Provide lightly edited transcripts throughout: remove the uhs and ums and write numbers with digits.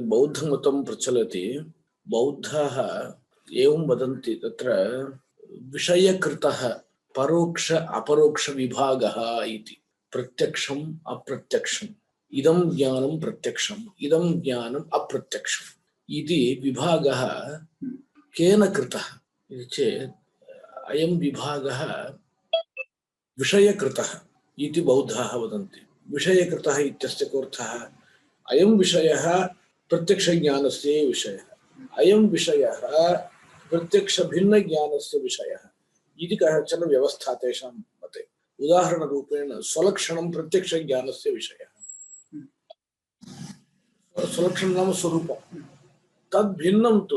बौद्धमतं प्रचलति बौद्धाः एवं वदन्ति तत्र विषयकृतः परोक्ष अपरोक्ष विभागः इति प्रत्यक्षम् अप्रत्यक्षम् इदं ज्ञानं प्रत्यक्षम् इदं ज्ञानम् अप्रत्यक्षम् इति विभागः केन कृतः इति चेत् अयं विभागः विषयकृतः इति बौद्धाः वदन्ति। विषयकृतः इत्यस्य कोऽर्थः अयं विषयः प्रत्यक्षज्ञानस्य विषयः अयं विषयः प्रत्यक्षभिन्नज्ञानस्य विषयः इति कश्चन व्यवस्था तेषां मते। उदाहरणरूपेण स्वलक्षणं प्रत्यक्षज्ञानस्य विषयः। स्वलक्षणं नाम स्वरूपं तद्भिन्नं तु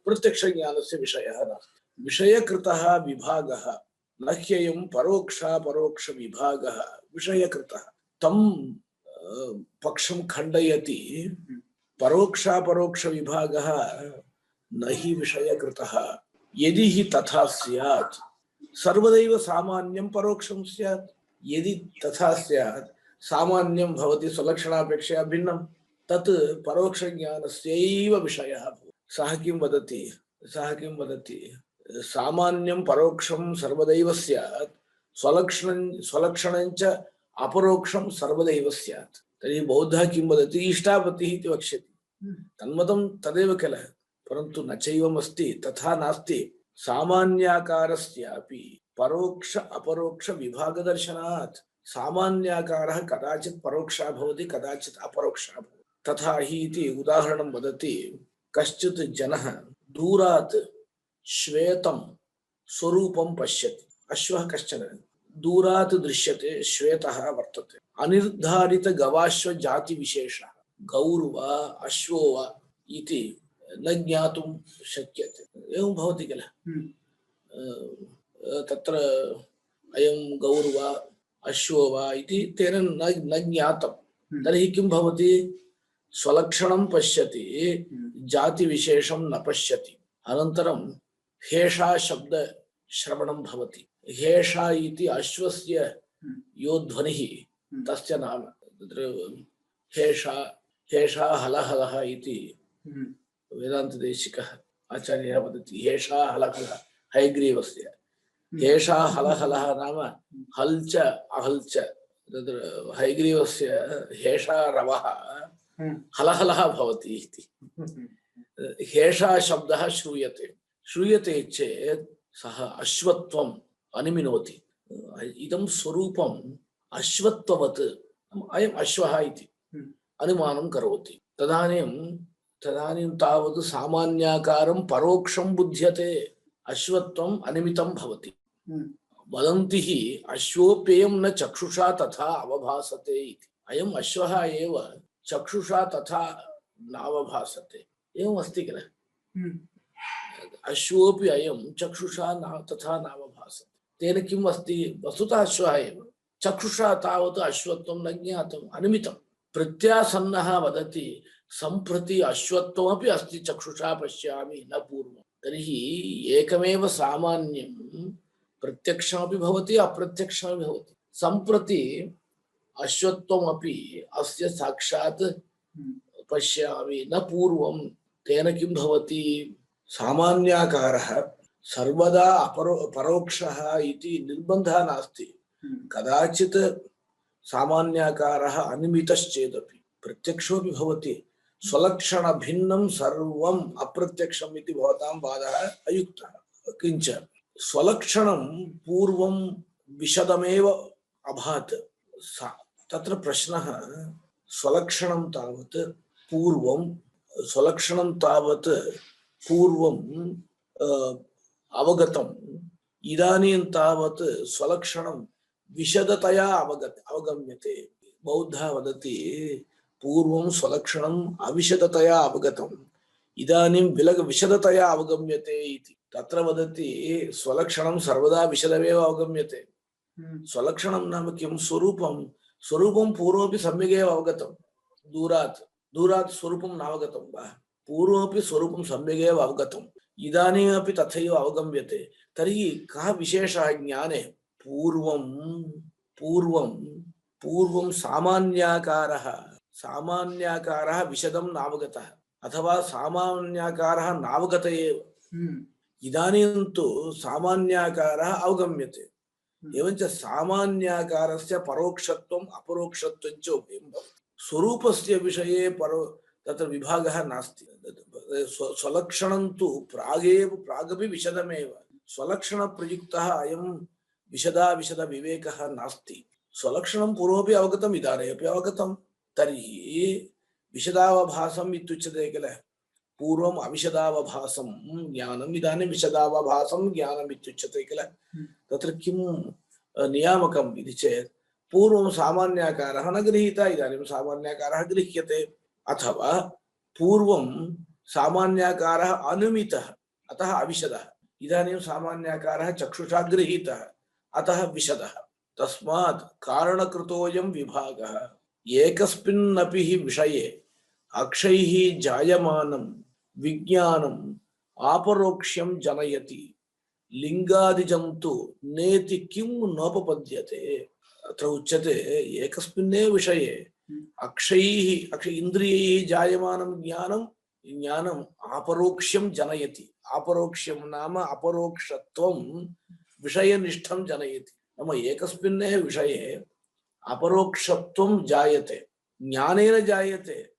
प्रत्यक्षज्ञानस्य विषयः नास्ति। विषयकृतः विभागः न ह्ययं परोक्षापरोक्ष विभागः विषयकृतः तं पक्षं खण्डयति। परोक्षापरोक्ष विभागः न हि विषयकृतः। यदि हि तथा स्यात् सर्वदैव सामान्यं परोक्षं स्यात्। यदि तथा स्यात् सामान्यं भवति स्वलक्षणापेक्षया भिन्नं तत् परोक्षज्ञानस्यैव विषयः भवति। सः किं वदति सामान्यं परोक्षं सर्वदैव स्यात् स्वलक्षणञ्च अपरोक्षं सर्वदैव स्यात्। तर्हि बौद्धः किं वदति इष्टापत्तिः इति वक्ष्यति। तन्मतं तदेव किल, परन्तु न चैवमस्ति, तथा नास्ति। सामान्याकारस्यापि परोक्ष अपरोक्ष विभागदर्शनात् सामान्याकारः कदाचित् परोक्षः भवति कदाचित् अपरोक्षः भवति। तथा हि इति उदाहरणं वदति। कश्चित् जनः दूरात् श्वेतं स्वरूपं पश्यति। अश्वः कश्चन दूरात् दृश्यते, श्वेतः वर्तते। अनिर्धारित गवाश्व जाति विशेषः गौर्वा अश्वो वा इति न ज्ञातुं शक्यते। एवं भवति किल। तत्र अयं गौर्वा अश्वो वा इति तेन न ज्ञातं। तर्हि किं भवति स्वलक्षणं पश्यति जाति विशेषं न पश्यति। अनन्तरं हेषा शब्द श्रवणं भवति। हेषा इति अश्वस्य यो ध्वनिः तस्य नाम। तत्र हेषा हलहलः इति वेदान्तदेशिकः आचार्यः वदति। हेषा हलहलः हयग्रीवस्य। हेषा हलहलः नाम हल् च अहल् च। तत्र हयग्रीवस्य हेषा रवः हलहलः भवति इति। हेषा शब्दः श्रूयते चेत् सः अश्वत्वम् अनुमिनोति। इदं स्वरूपम् अश्वत्ववत् अयम् अश्वः इति अनुमानं करोति। तदानीं तावत् सामान्याकारं परोक्षं बुध्यते। अश्वत्वम् अनुमितं भवति। वदन्ति हि अश्वोप्ययं न चक्षुषा तथा अवभासते इति। अयम् अश्वः एव चक्षुषा तथा नावभासते। एवम् अस्ति किल। अश्वोऽपि अयं चक्षुषा तथा नावभासते। तेन किम् अस्ति वस्तुतः अश्वः एव। चक्षुषा तावत् अश्वत्वं न ज्ञातम्, अनुमितं। प्रत्यासन्नः वदति सम्प्रति अश्वत्वमपि अस्ति चक्षुषा पश्यामि न पूर्वं। तर्हि एकमेव सामान्यं प्रत्यक्षमपि भवति अप्रत्यक्षमपि भवति। सम्प्रति अश्वत्वमपि अस्य साक्षात् पश्यामि न पूर्वं। तेन किं भवति सामान्याकारः सर्वदा परोक्षः इति निर्बन्धः नास्ति। कदाचित् सामान्याकारः अनुमितश्चेदपि प्रत्यक्षोऽपि भवति। स्वलक्षण भिन्नं सर्वम् अप्रत्यक्षम् इति भवतां वादः अयुक्तः। किञ्च स्वलक्षणं पूर्वं विशदमेव अभात्। तत्र प्रश्नः स्वलक्षणं तावत् पूर्वं अवगतम्। इदानीं तावत् स्वलक्षणं विशदतया अवगम्यते। बौद्धः वदति पूर्वं स्वलक्षणम् अविशदतया अवगतम्, इदानीं विशदतया अवगम्यते इति। तत्र वदति स्वलक्षणं सर्वदा विशदमेव अवगम्यते। स्वलक्षणं नाम किं स्वरूपं पूर्वमपि सम्यगेव अवगतं। दूरात् स्वरूपं नावगतं वा? पूर्वमपि स्वरूपं सम्यगेव अवगतम्, इदानीमपि तथैव अवगम्यते। तर्हि कः विशेषः ज्ञाने? पूर्वं सामान्याकारः सामान्याकारः विशदं नावगतः अथवा सामान्याकारः नावगत एव। इदानीं तु सामान्याकारः अवगम्यते। एवञ्च सामान्याकारस्य परोक्षत्वम् अपरोक्षत्वं च उभयं भवति। स्वरूपस्य विषये तत्र विभागः नास्ति। स्वलक्षणं तु प्रागपि विशदमेव। स्वलक्षणप्रयुक्तः अयं विशदाविशदविवेकः नास्ति। स्वलक्षणं पूर्वमपि अवगतम्, इदानीमपि अवगतं। तर्हि विशदावभासम् इत्युच्यते किल। पूर्वम् अविशदावभासं ज्ञानम्, इदानीं विशदावभासं ज्ञानम् इत्युच्यते किल। तत्र किं नियामकम् इति चेत् पूर्वं सामान्याकारः न गृहीतः, इदानीं सामान्याकारः गृह्यते। अथवा पूर्वं सामान्याकारः अनुमितः अतः अविशदः, इदानीं सामान्याकारः चक्षुषा गृहीतः अतः विशदः। तस्मात् कारणकृतोऽयं विभागः एकस्मिन्नपि विषये अक्षैः जायमानं विज्ञानम् अपरोक्ष्यं जनयति, लिंगादिजं तु नेति किं नोपपद्यते। अत्र उच्यते एकस्मिन्नेव विषये अक्षैः इन्द्रियैः जायमानं ज्ञानम् अपरोक्ष्यं जनयति। अपरोक्ष्यं नाम अपरोक्षत्वं विषयनिष्ठं जनयति। नाम एकस्मिन्नेव विषये अपरोक्षत्वं जायते, ज्ञानेन जायते।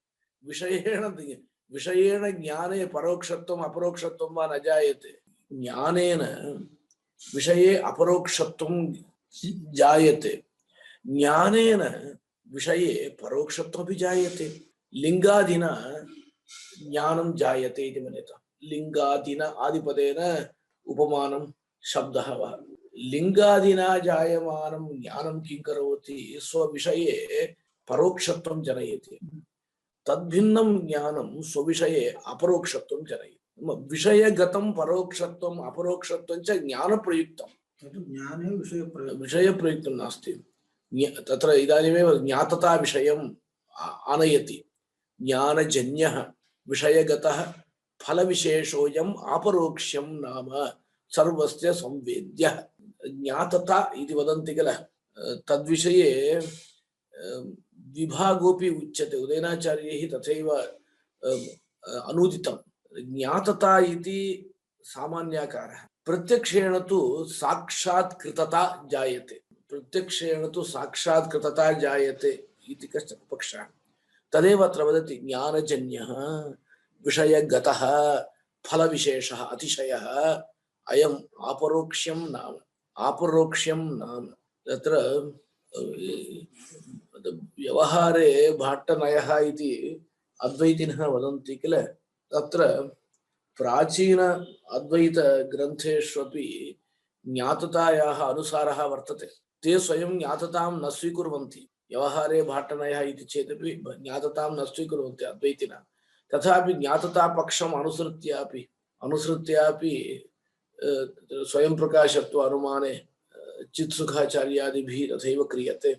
विषयेण ज्ञाने परोक्षत्वम् अपरोक्षत्वं वा न जायते। ज्ञानेन विषये अपरोक्षत्वं जायते, ज्ञानेन विषये परोक्षत्वमपि जायते। लिंगादिना ज्ञानं जायते इति मन्यते। लिंगादिना आदिपदेन उपमानं शब्दः वा। लिंगादिना जायमानं ज्ञानं किं करोति, स्वविषये परोक्षत्वं जनयति। तद्भिन्नं ज्ञानं स्वविषये अपरोक्षत्वं जनयति। विषयगतं परोक्षत्वम् अपरोक्षत्वं च ज्ञानप्रयुक्तं। ज्ञाने विषयप्रयुक्तं नास्ति। तत्र इदानीमेव ज्ञातता विषयम् आनयति। ज्ञानजन्यः विषयगतः फलविशेषोऽयम् अपरोक्ष्यं नाम सर्वस्य संवेद्यः। ज्ञातता इति वदन्ति किल, तद्विषये विभागोऽपि उच्यते। उदयनाचार्यैः तथैव अनुदितं। ज्ञातता इति सामान्याकारः, प्रत्यक्षेण तु साक्षात् कृतता जायते। प्रत्यक्षेण तु साक्षात् कृतता जायते इति कश्चन पक्षः। तदेव अत्र वदति ज्ञानजन्यः विषयगतः फलविशेषः अतिशयः अयम् अपरोक्ष्यं नाम। अपरोक्ष्यं नाम तत्र व्यवहारे भाट्टनयः इति अद्वैतिनः वदन्ति किल। तत्र प्राचीन अद्वैत ग्रन्थेष्वपि ज्ञाततायाः अनुसारः वर्तते। ते स्वयं ज्ञाततां न स्वीकुर्वन्ति। व्यवहारे भाट्टनयः इति चेदपि ज्ञाततां न स्वीकुर्वन्ति अद्वैतिनः। तथापि ज्ञाततापक्षम् अनुसृत्यापि स्वयं प्रकाशत्व अनुमाने चित्सुखाचार्यादिभिः तथैव क्रियते।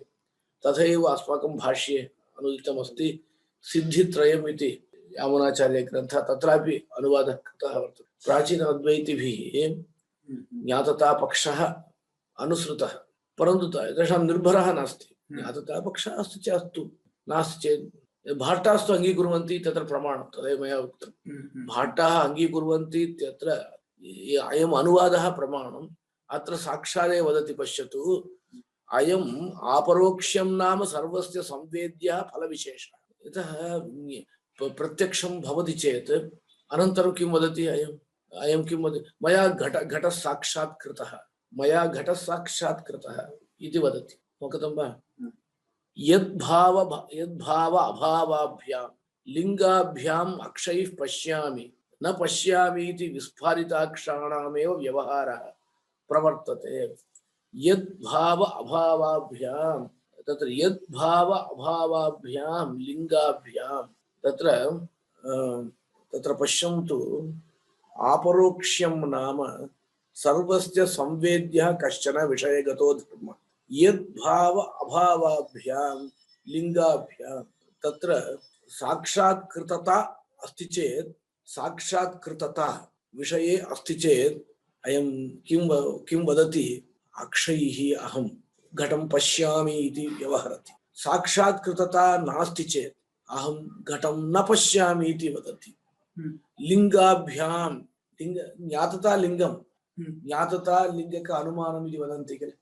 तथैव अस्माकं भाष्ये अनुदितमस्ति। सिद्धित्रयम् इति यामुनाचार्य ग्रन्थः, तत्रापि अनुवादः कृतः वर्तते। प्राचीन अद्वैतिभिः ज्ञाततापक्षः अनुसृतः, परन्तु तेषां निर्भरः नास्ति। ज्ञाततापक्षः अस्ति चेत् अस्तु, नास्ति चेत् भाट्टास्तु अङ्गीकुर्वन्ति, तत्र प्रमाणं तदेव मया उक्तं। भाट्टाः अङ्गीकुर्वन्ति इत्यत्र अयम् अनुवादः प्रमाणम्। अत्र साक्षादेव वदति, पश्यतु अयम् अपरोक्ष्यं नाम सर्वस्य संवेद्यः फलविशेषः। यतः प्रत्यक्षं भवति चेत् अनन्तरं किं वदति अयं किं वदति, मया घटः साक्षात् कृतः, मया घटः साक्षात् कृतः इति वदति। अवगतं वा? यद्भाव अभावाभ्यां लिंगाभ्याम् अक्षैः पश्यामि न पश्यामि इति विस्फारिताक्षराणामेव व्यवहारः प्रवर्तते। यद्भाव अभावाभ्यां, तत्र यद्भाव अभावाभ्यां लिंगाभ्यां, तत्र पश्यन्तु अपरोक्ष्यं नाम सर्वस्य संवेद्यः कश्चन विषयगतो धर्मः। यद्भाव अभावाभ्यां लिंगाभ्यां, तत्र साक्षात्कृतता अस्ति चेत्, साक्षात्कृतता विषये अस्ति चेत् अयं किं वदति, अक्षैः अहं घटं पश्यामि इति व्यवहरति। साक्षात्कृतता नास्ति चेत् अहं घटं न पश्यामि इति वदति। लिंगाभ्याम लिंग ज्ञातता लिंगम ज्ञातता लिंगक अनुमानम् इति वदन्ति किल।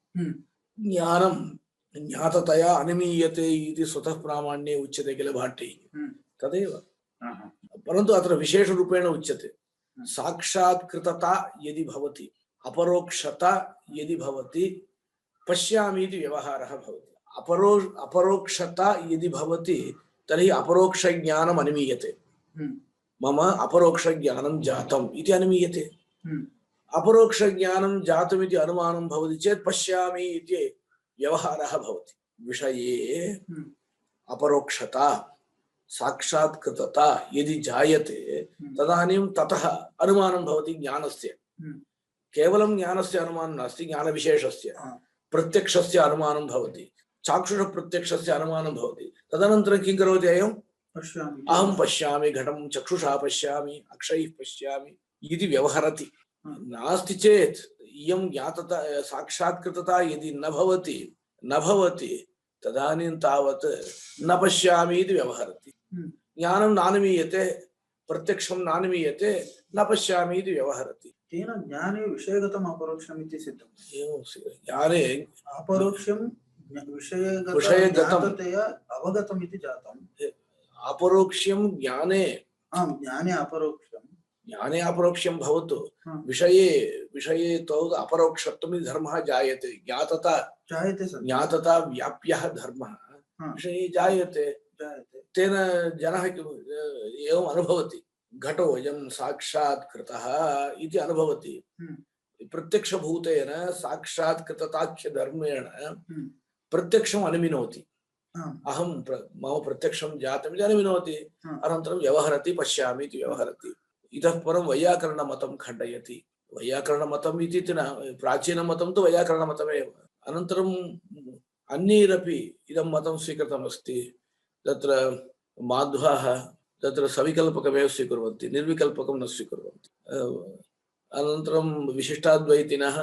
ज्ञानं ज्ञाततया अनुमीयते इति स्वतः प्रामाण्ये उच्यते किल भाट्टैः तदेव। परन्तु अत्र विशेषरूपेण उच्यते साक्षात्कृतता यदि भवति अपरोक्षता यदि भवति पश्यामि इति व्यवहारः भवति। अपरोक्षता यदि भवति तर्हि अपरोक्ष ज्ञानम् अनुमीयते। मम अपरोक्ष ज्ञानं जातम् इति अनुमीयते। अपरोक्ष ज्ञानं जातम् इति अनुमानं भवति चेत् पश्यामि इति व्यवहारः भवति। विषये अपरोक्षता साक्षात्कृतता यदि जायते तदानीं ततः अनुमानं भवति ज्ञानस्य। केवलं ज्ञानस्य अनुमानं नास्ति, ज्ञानविशेषस्य प्रत्यक्षस्य अनुमानं भवति, चाक्षुष प्रत्यक्षस्य अनुमानं भवति। तदनन्तरं किं करोति अयं अहं पश्यामि घटं चक्षुषा पश्यामि अक्षैः पश्यामि इति व्यवहरति। नास्ति चेत् इयं ज्ञातता साक्षात्कृतता यदि न भवति तदानीं तावत् न पश्यामि इति व्यवहरति। ज्ञानं नानुमीयते प्रत्यक्षं नानुमीयते न पश्यामि इति व्यवहरति। तेन ज्ञाने विषयगतम् अपरोक्षम् इति सिद्धम्। एवं ज्ञाने अपरोक्षं विषयगततया अवगतम् इति जातम्। अपरोक्ष्यं ज्ञाने ज्ञाने अपरोक्ष्यं भवतु विषये तौ अपरोक्षत्वम् इति धर्मः जायते। ज्ञातता व्याप्यः धर्मः विषये जायते। तेन जनः एवम् अनुभवति घटो अयं साक्षात्कृतः इति अनुभवति। प्रत्यक्षभूतेन साक्षात्कृतताख्यधर्मेण प्रत्यक्षम् अनुमिनोति। अहं मम प्रत्यक्षं जातम् इति अनुमिनोति। अनन्तरं व्यवहरति पश्यामि इति व्यवहरति। इतः परं वैयाकरणमतं खण्डयति। वैयाकरणमतम् इति न, प्राचीनमतं तु वैयाकरणमतमेव। अनन्तरं अन्यैरपि इदं मतं स्वीकृतमस्ति। तत्र माध्वाः तत्र सविकल्पकमेव स्वीकुर्वन्ति, निर्विकल्पकं न स्वीकुर्वन्ति। अनन्तरं विशिष्टाद्वैतिनः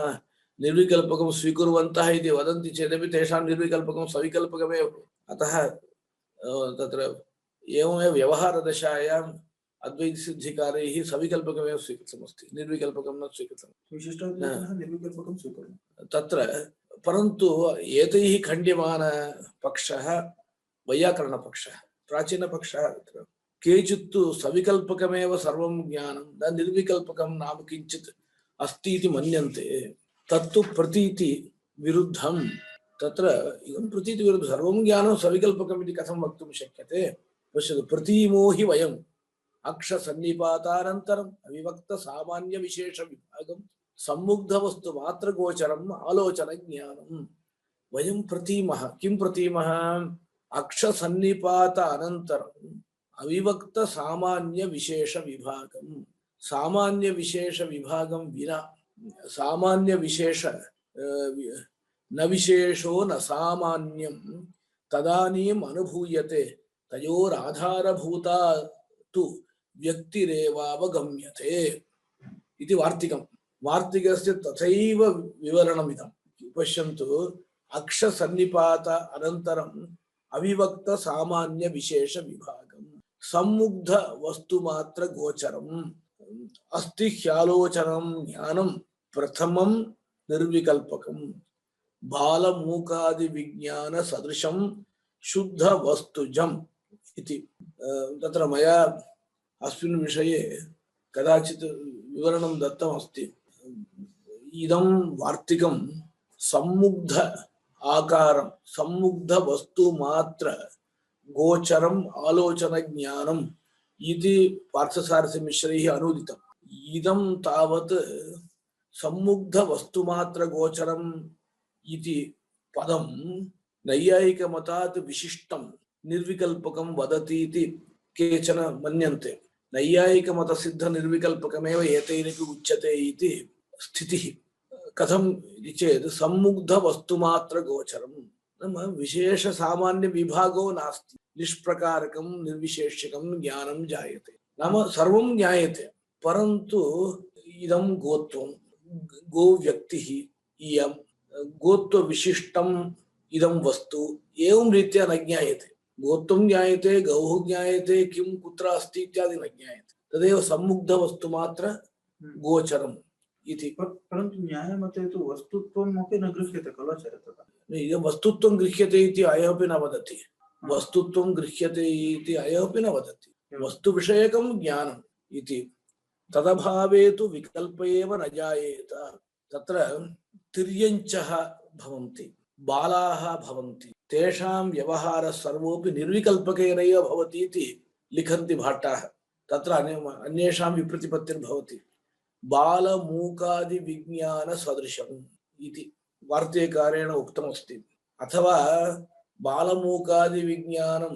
निर्विकल्पकं स्वीकुर्वन्तः इति वदन्ति चेदपि तेषां निर्विकल्पकं सविकल्पकमेव। अतः तत्र एवमेव व्यवहारदशायाम् अद्वैतसिद्धिकारैः सविकल्पकमेव स्वीकृतमस्ति, निर्विकल्पकं न स्वीकृतं। निर्विकल्पकं स्वीकुर्वन्ति तत्र। परन्तु एतैः खण्ड्यमानपक्षः वैयाकरणपक्षः, प्राचीनपक्षः। तत्र केचित्तु सविकल्पकमेव सर्वं ज्ञानं न निर्विकल्पकं नाम किञ्चित् अस्ति इति मन्यन्ते। तत्तु प्रतीति विरुद्धं। तत्र इदं प्रतीति विरुद्धं। सर्वं ज्ञानं सविकल्पकम् इति कथं वक्तुं शक्यते? पश्यतु, प्रतीमो हि वयम् अक्षसन्निपातानन्तरम् अविभक्त सामान्य विशेष विभागं सम्मुग्ध वस्तु मात्र गोचरम् आलोचन ज्ञानम् वयं प्रतीमः। किं प्रतीमः? अक्षसन्निपात अनन्तरम् अविभक्त सामान्य विशेष विभागं। सामान्य विशेष विभागं विना सामान्य विशेष न विशेषो न सामान्यं तदानीम् अनुभूयते तयोराधारभूता तु व्यक्तिरेवावगम्यते इति वार्तिकं। वार्तिकस्य तथैव विवरणमिदं। पश्यन्तु, अक्षसन्निपात अनन्तरम् अविभक्त सामान्य विशेष विभागं सम्मुग्ध वस्तुमात्र गोचरम् अस्ति ह्यालोचनं ज्ञानं प्रथमं निर्विकल्पकं बालमूकादि विज्ञान सदृशं शुद्ध वस्तुजम् इति। तत्र मया अस्मिन् विषये कदाचित् विवरणं दत्तमस्ति। इदं वार्तिकं सम्मुग्ध आकारं सम्मुग्ध वस्तु मात्र गोचरम् आलोचन ज्ञानम् इति पार्थसारथिमिश्रैः अनुदितम्। इदं तावत् सम्मुग्ध वस्तु मात्र गोचरम् इति पदं नैयायिकमतात् विशिष्टं निर्विकल्पकं वदति इति केचन मन्यन्ते। नैयायिकमतसिद्ध निर्विकल्पकमेव एतैरपि उच्यते इति स्थितिः। कथम् इति चेत् सम्मुग्ध वस्तुमात्र गोचरं नाम विशेष सामान्य विभागो नास्ति। निष्प्रकारकं निर्विशेष्यकं ज्ञानं जायते। नाम सर्वं ज्ञायते, परन्तु इदं गोत्वं गो व्यक्तिः इयं गोत्व विशिष्टम् इदं वस्तु एवं रीत्या न ज्ञायते। गोत्वं ज्ञायते गौः ज्ञायते किं कुत्र अस्ति इत्यादि न ज्ञायते तदेव सम्मुग्धवस्तुमात्र गोचरम् इति परन्तु न्यायमते तु वस्तुत्वमपि न गृह्यते खलु आचार्य तथा इदं वस्तुत्वं गृह्यते इति अयमपि न वदति वस्तुत्वं गृह्यते इति अयमपि न वदति वस्तुविषयकं ज्ञानम् इति तदभावे तु विकल्प एव न जायेत तत्र तिर्यञ्चः भवन्ति बालाः भवन्ति तेषां व्यवहारः सर्वोऽपि निर्विकल्पकेनैव भवति इति लिखन्ति भाट्टाः तत्र अन्येषां विप्रतिपत्तिर्भवति बालमूकादिविज्ञानसदृशम् इति वार्तिकारेण उक्तमस्ति अथवा बालमूकादिविज्ञानं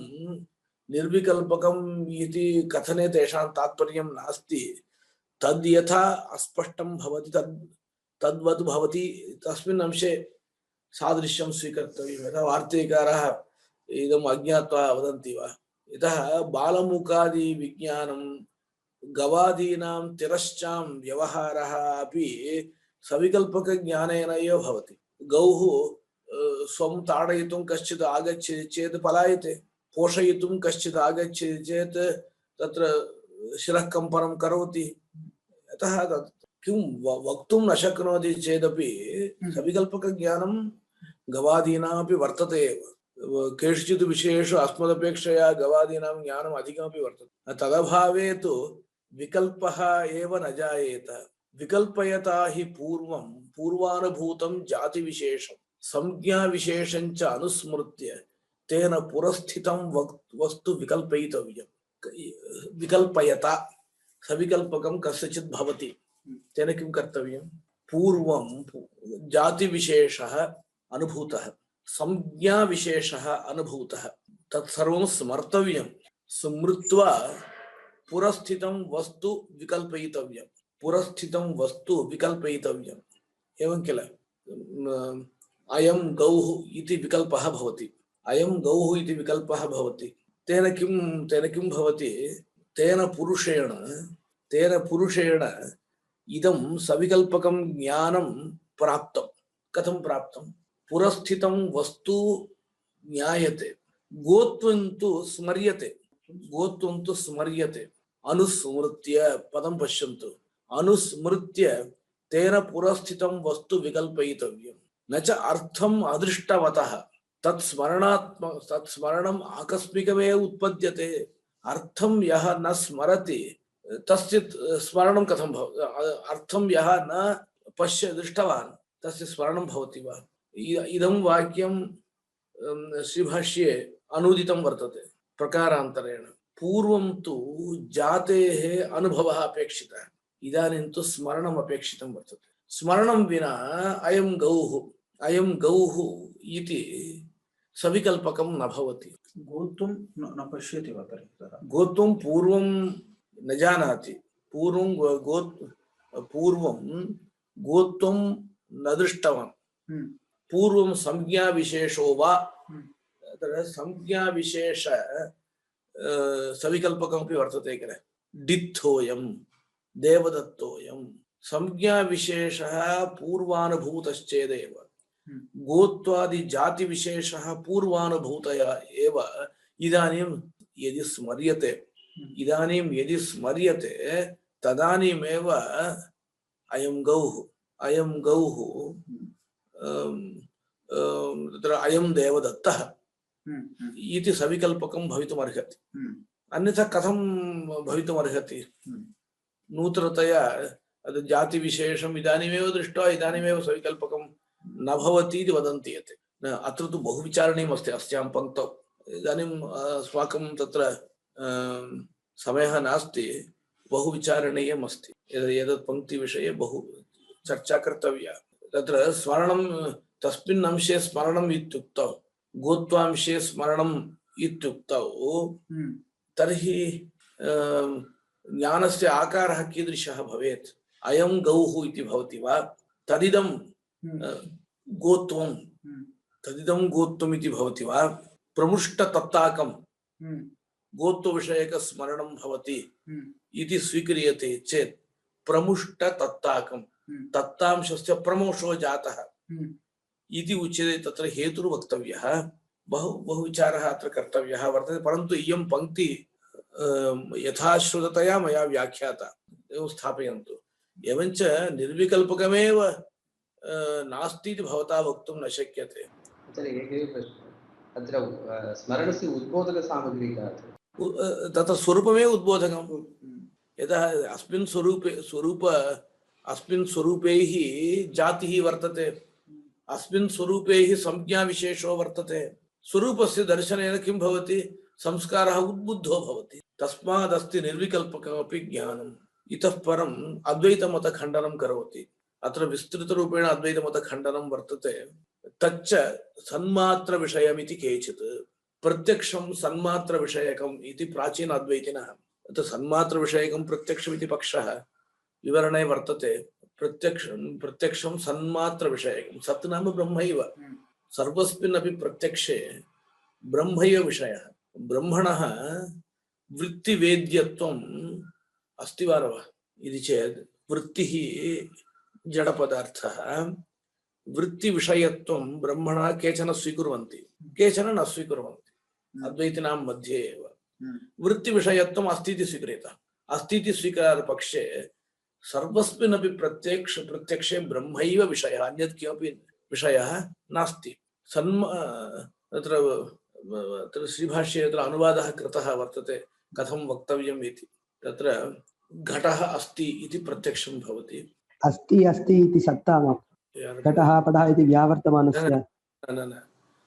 निर्विकल्पकम् इति कथने तेषां तात्पर्यं नास्ति तद् यथा अस्पष्टं भवति तद्वद् भवति तस्मिन् अंशे सादृश्यं स्वीकर्तव्यं यथा वार्तिकाराः इदम् अज्ञात्वा वदन्ति वा यतः बालमूकादिविज्ञानं गवादीनां तिरश्चां व्यवहारः अपि सविकल्पकज्ञानेन एव भवति गौः स्वं ताडयितुं कश्चित् आगच्छति चेत् पलायते पोषयितुं कश्चित् आगच्छति चेत् तत्र शिरः कम्पनं करोति अतः किं वक्तुं न शक्नोति चेदपि सविकल्पकज्ञानं गवादीनामपि वर्तते एव केषुचित् विषयेषु अस्मदपेक्षया गवादीनां ज्ञानम् अधिकमपि वर्तते तदभावे तु विकल्पः एव न जायेत विकल्पयता हि पूर्वं पूर्वानुभूतं जातिविशेषं संज्ञाविशेषं च अनुस्मृत्य तेन पुरस्थितं वस्तु विकल्पयितव्यं विकल्पयता सविकल्पकं कस्यचित् भवति तेन किं कर्तव्यं पूर्वं जातिविशेषः अनुभूतः संज्ञाविशेषः अनुभूतः तत्सर्वं स्मर्तव्यं स्मृत्वा पुरस्थितं वस्तु विकल्पयितव्यं पुरस्थितं वस्तु विकल्पयितव्यम् एवं किल अयं गौः इति विकल्पः भवति अयं गौः इति विकल्पः भवति तेन किं भवति तेन पुरुषेण इदं सविकल्पकं ज्ञानं प्राप्तं कथं प्राप्तं पुरस्थितं वस्तु ज्ञायते गोत्वं तु स्मर्यते अनुस्मृत्य पदं पश्यन्तु अनुस्मृत्य तेन पुरस्थितं वस्तु विकल्पयितव्यं न च अर्थम् अदृष्टवतः तत्स्मरणम् आकस्मिकमेव उत्पद्यते अर्थं यः न स्मरति तस्य स्मरणं कथं भवति अर्थं यः न दृष्टवान् तस्य स्मरणं भवति वा इदं वाक्यं श्रीभाष्ये अनुदितं वर्तते प्रकारान्तरेण पूर्वं तु जातेः अनुभवः अपेक्षितः इदानीं तु स्मरणम् अपेक्षितं वर्तते स्मरणं विना अयं गौः इति सविकल्पकं न भवति गोत्वं न पश्यति वा तर्हि गोत्वं पूर्वं न जानाति पूर्वं गोत्वं न दृष्टवान् पूर्वं संज्ञाविशेषो वा संज्ञाविशेष सविकल्पकमपि वर्तते किल डित्थोऽयं देवदत्तोऽयं संज्ञाविशेषः पूर्वानुभूतश्चेदेव गोत्वादि जातिविशेषः पूर्वानुभूतया एव इदानीं यदि स्मर्यते तदानीमेव अयं गौः तत्र अयं देवदत्तः इति सविकल्पकं भवितुमर्हति अन्यथा कथं भवितुमर्हति नूतनतया जातिविशेषम् इदानीमेव दृष्ट्वा इदानीमेव सविकल्पकं न भवति इति वदन्ति यत् अत्र तु बहु विचारणीयमस्ति अस्यां पङ्क्तौ इदानीम् अस्माकं तत्र समयः नास्ति बहु विचारणीयमस्ति एतत् पङ्क्तिविषये बहु चर्चा कर्तव्या तत्र स्मरणं तस्मिन् अंशे स्मरणम् इत्युक्तौ गोत्वांशे स्मरणम् इत्युक्तौ तर्हि ज्ञानस्य आकारः कीदृशः भवेत् अयं गौः इति भवति वा तदिदं गोत्वम् इति भवति वा प्रमुष्टतत्ताकं गोत्वविषयकस्मरणं भवति इति स्वीक्रियते चेत् प्रमुष्टतत्ताकं तत्तांशस्य प्रमोषो जातः इति उच्यते तत्र हेतुर्वक्तव्यः बहु बहु विचारः अत्र कर्तव्यः वर्तते, परन्तु इयं पङ्क्ति यथाश्रुततया मया व्याख्याता, एवं स्थापयन्तु। एवञ्च निर्विकल्पकमेव नास्ति इति भवता वक्तुं न शक्यते। आचार्य एकैव प्रश्नः, अत्र स्मरणस्य उद्बोधकसामग्री का? तत्र स्वरूपमेव उद्बोधकं। यतः अस्मिन् स्वरूपैः जातिः वर्तते, अस्मिन् स्वरूपैः संज्ञाविशेषो वर्तते। स्वरूपस्य दर्शनेन किं भवति? संस्कारः उद्बुद्धो भवति। तस्मादस्ति निर्विकल्पकमपि ज्ञानम्। इतः परम् अद्वैतमतखण्डनं करोति। अत्र विस्तृतरूपेण अद्वैतमतखण्डनं वर्तते। तच्च सन्मात्रविषयमिति केचित्, प्रत्यक्षं सन्मात्रविषयकम् इति प्राचीन अद्वैतिनः। अत्र सन्मात्रविषयकं प्रत्यक्षमिति पक्षः विवरणे वर्तते। प्रत्यक्षं सन्मात्रविषयकं, सत् नाम ब्रह्मैव, सर्वस्मिन्नपि प्रत्यक्षे ब्रह्मैव विषयः। ब्रह्मणः वृत्तिवेद्यत्वम् अस्ति वा न वा इति चेत्, वृत्तिः जडपदार्थः, वृत्तिविषयत्वं ब्रह्मणः केचन स्वीकुर्वन्ति, केचन न स्वीकुर्वन्ति। अद्वैतिनां मध्ये एव वृत्तिविषयत्वम् अस्ति इति स्वीक्रियते। अस्ति इति स्वीकारपक्षे सर्वस्मिन्नपि प्रत्यक्षे ब्रह्मैव विषयः, अन्यत् किमपि विषयः नास्ति। तत्र श्रीभाष्ये यत्र अनुवादः कृतः वर्तते कथं वक्तव्यम् इति, तत्र घटः अस्ति इति प्रत्यक्षं भवति। अस्ति अस्ति इति सत्ता न, घटः पटः इति व्यावर्तमानस्य न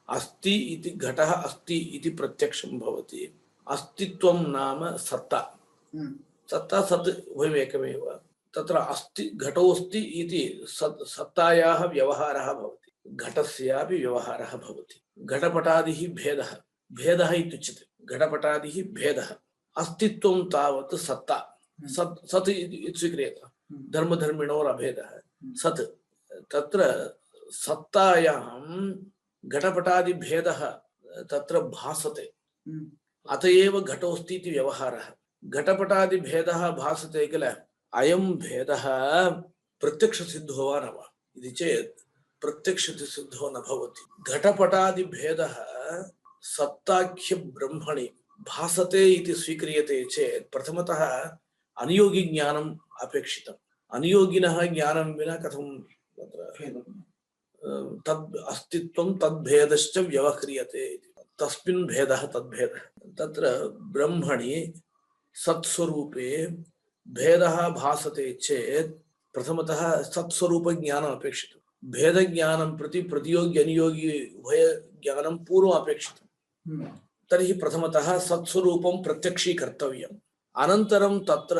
अस्ति इति, घटः अस्ति इति प्रत्यक्षं भवति। अस्तित्वं नाम सत्ता, सत्ता सत् उभयमेकमेव। तत्र अस्ति घटोऽस्ति इति सत्तायाः व्यवहारः भवति, घटस्यापि व्यवहारः भवति। घटपटादिः भेदः, भेदः इत्युच्यते, घटपटादिः भेदः। अस्तित्वं तावत् सत्ता, सत् इति स्वीक्रियते, धर्मधर्मिणोरभेदः सत्। तत्र सत्तायां घटपटादिभेदः तत्र भासते, अत एव घटोऽस्ति इति व्यवहारः। घटपटादिभेदः भासते किल, अयं भेदः प्रत्यक्षसिद्धो वा न वा इति चेत् प्रत्यक्षसिद्धो न भवति। घटपटादिभेदः सत्ताख्य ब्रह्मणि भासते इति स्वीक्रियते चेत् प्रथमतः अनियोगिज्ञानम् अपेक्षितम्। अनियोगिनः ज्ञानं विना कथं तद् अस्तित्वं तद्भेदश्च व्यवह्रियते, तस्मिन् भेदः तद्भेदः। तत्र ब्रह्मणि सत्स्वरूपे भेदः भासते चेत् प्रथमतः सत्स्वरूपज्ञानम् अपेक्षितम्। भेदज्ञानं प्रति प्रतियोगी अनियोगी उभयज्ञानं पूर्वम् अपेक्षितम्। तर्हि प्रथमतः सत्स्वरूपं प्रत्यक्षीकर्तव्यम्, अनन्तरं तत्र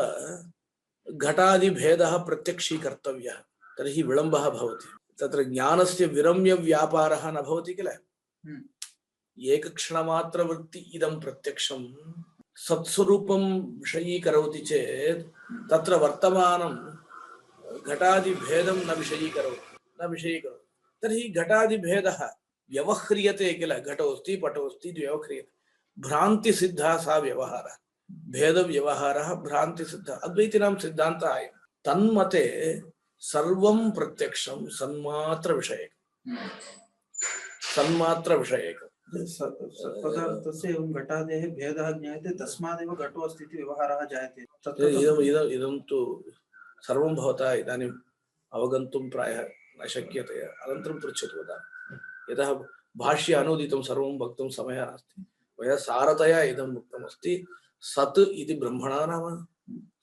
घटादिभेदः प्रत्यक्षीकर्तव्यः। तर्हि विलम्बः भवति। तत्र ज्ञानस्य विरम्य व्यापारः न भवति किल। एकक्षणमात्रवृत्ति इदं प्रत्यक्षं सत्स्वरूपं विषयीकरोति चेत् तत्र वर्तमानं घटादिभेदं न विषयीकरोति। तर्हि घटादिभेदः व्यवह्रियते किल, घटोऽस्ति पटोऽस्ति इति व्यवह्रियते। भ्रान्तिसिद्धः सा व्यवहारः, भेदव्यवहारः भ्रान्तिसिद्धः। अद्वैतिनां सिद्धान्तः अयं। तन्मते सर्वं प्रत्यक्षं सन्मात्रविषयकम्। सत्पदार्थस्य एवं घटादेः भेदः ज्ञायते, तस्मादेव घटो अस्ति इति व्यवहारः जायते। इदं तु सर्वं भवता इदानीम् अवगन्तुं प्रायः न शक्यते। अनन्तरं पृच्छतु वदामि, यतः भाष्ये अनुदितं सर्वं वक्तुं समयः नास्ति। मया सारतया इदम् उक्तमस्ति। सत् इति ब्रह्मणा नाम,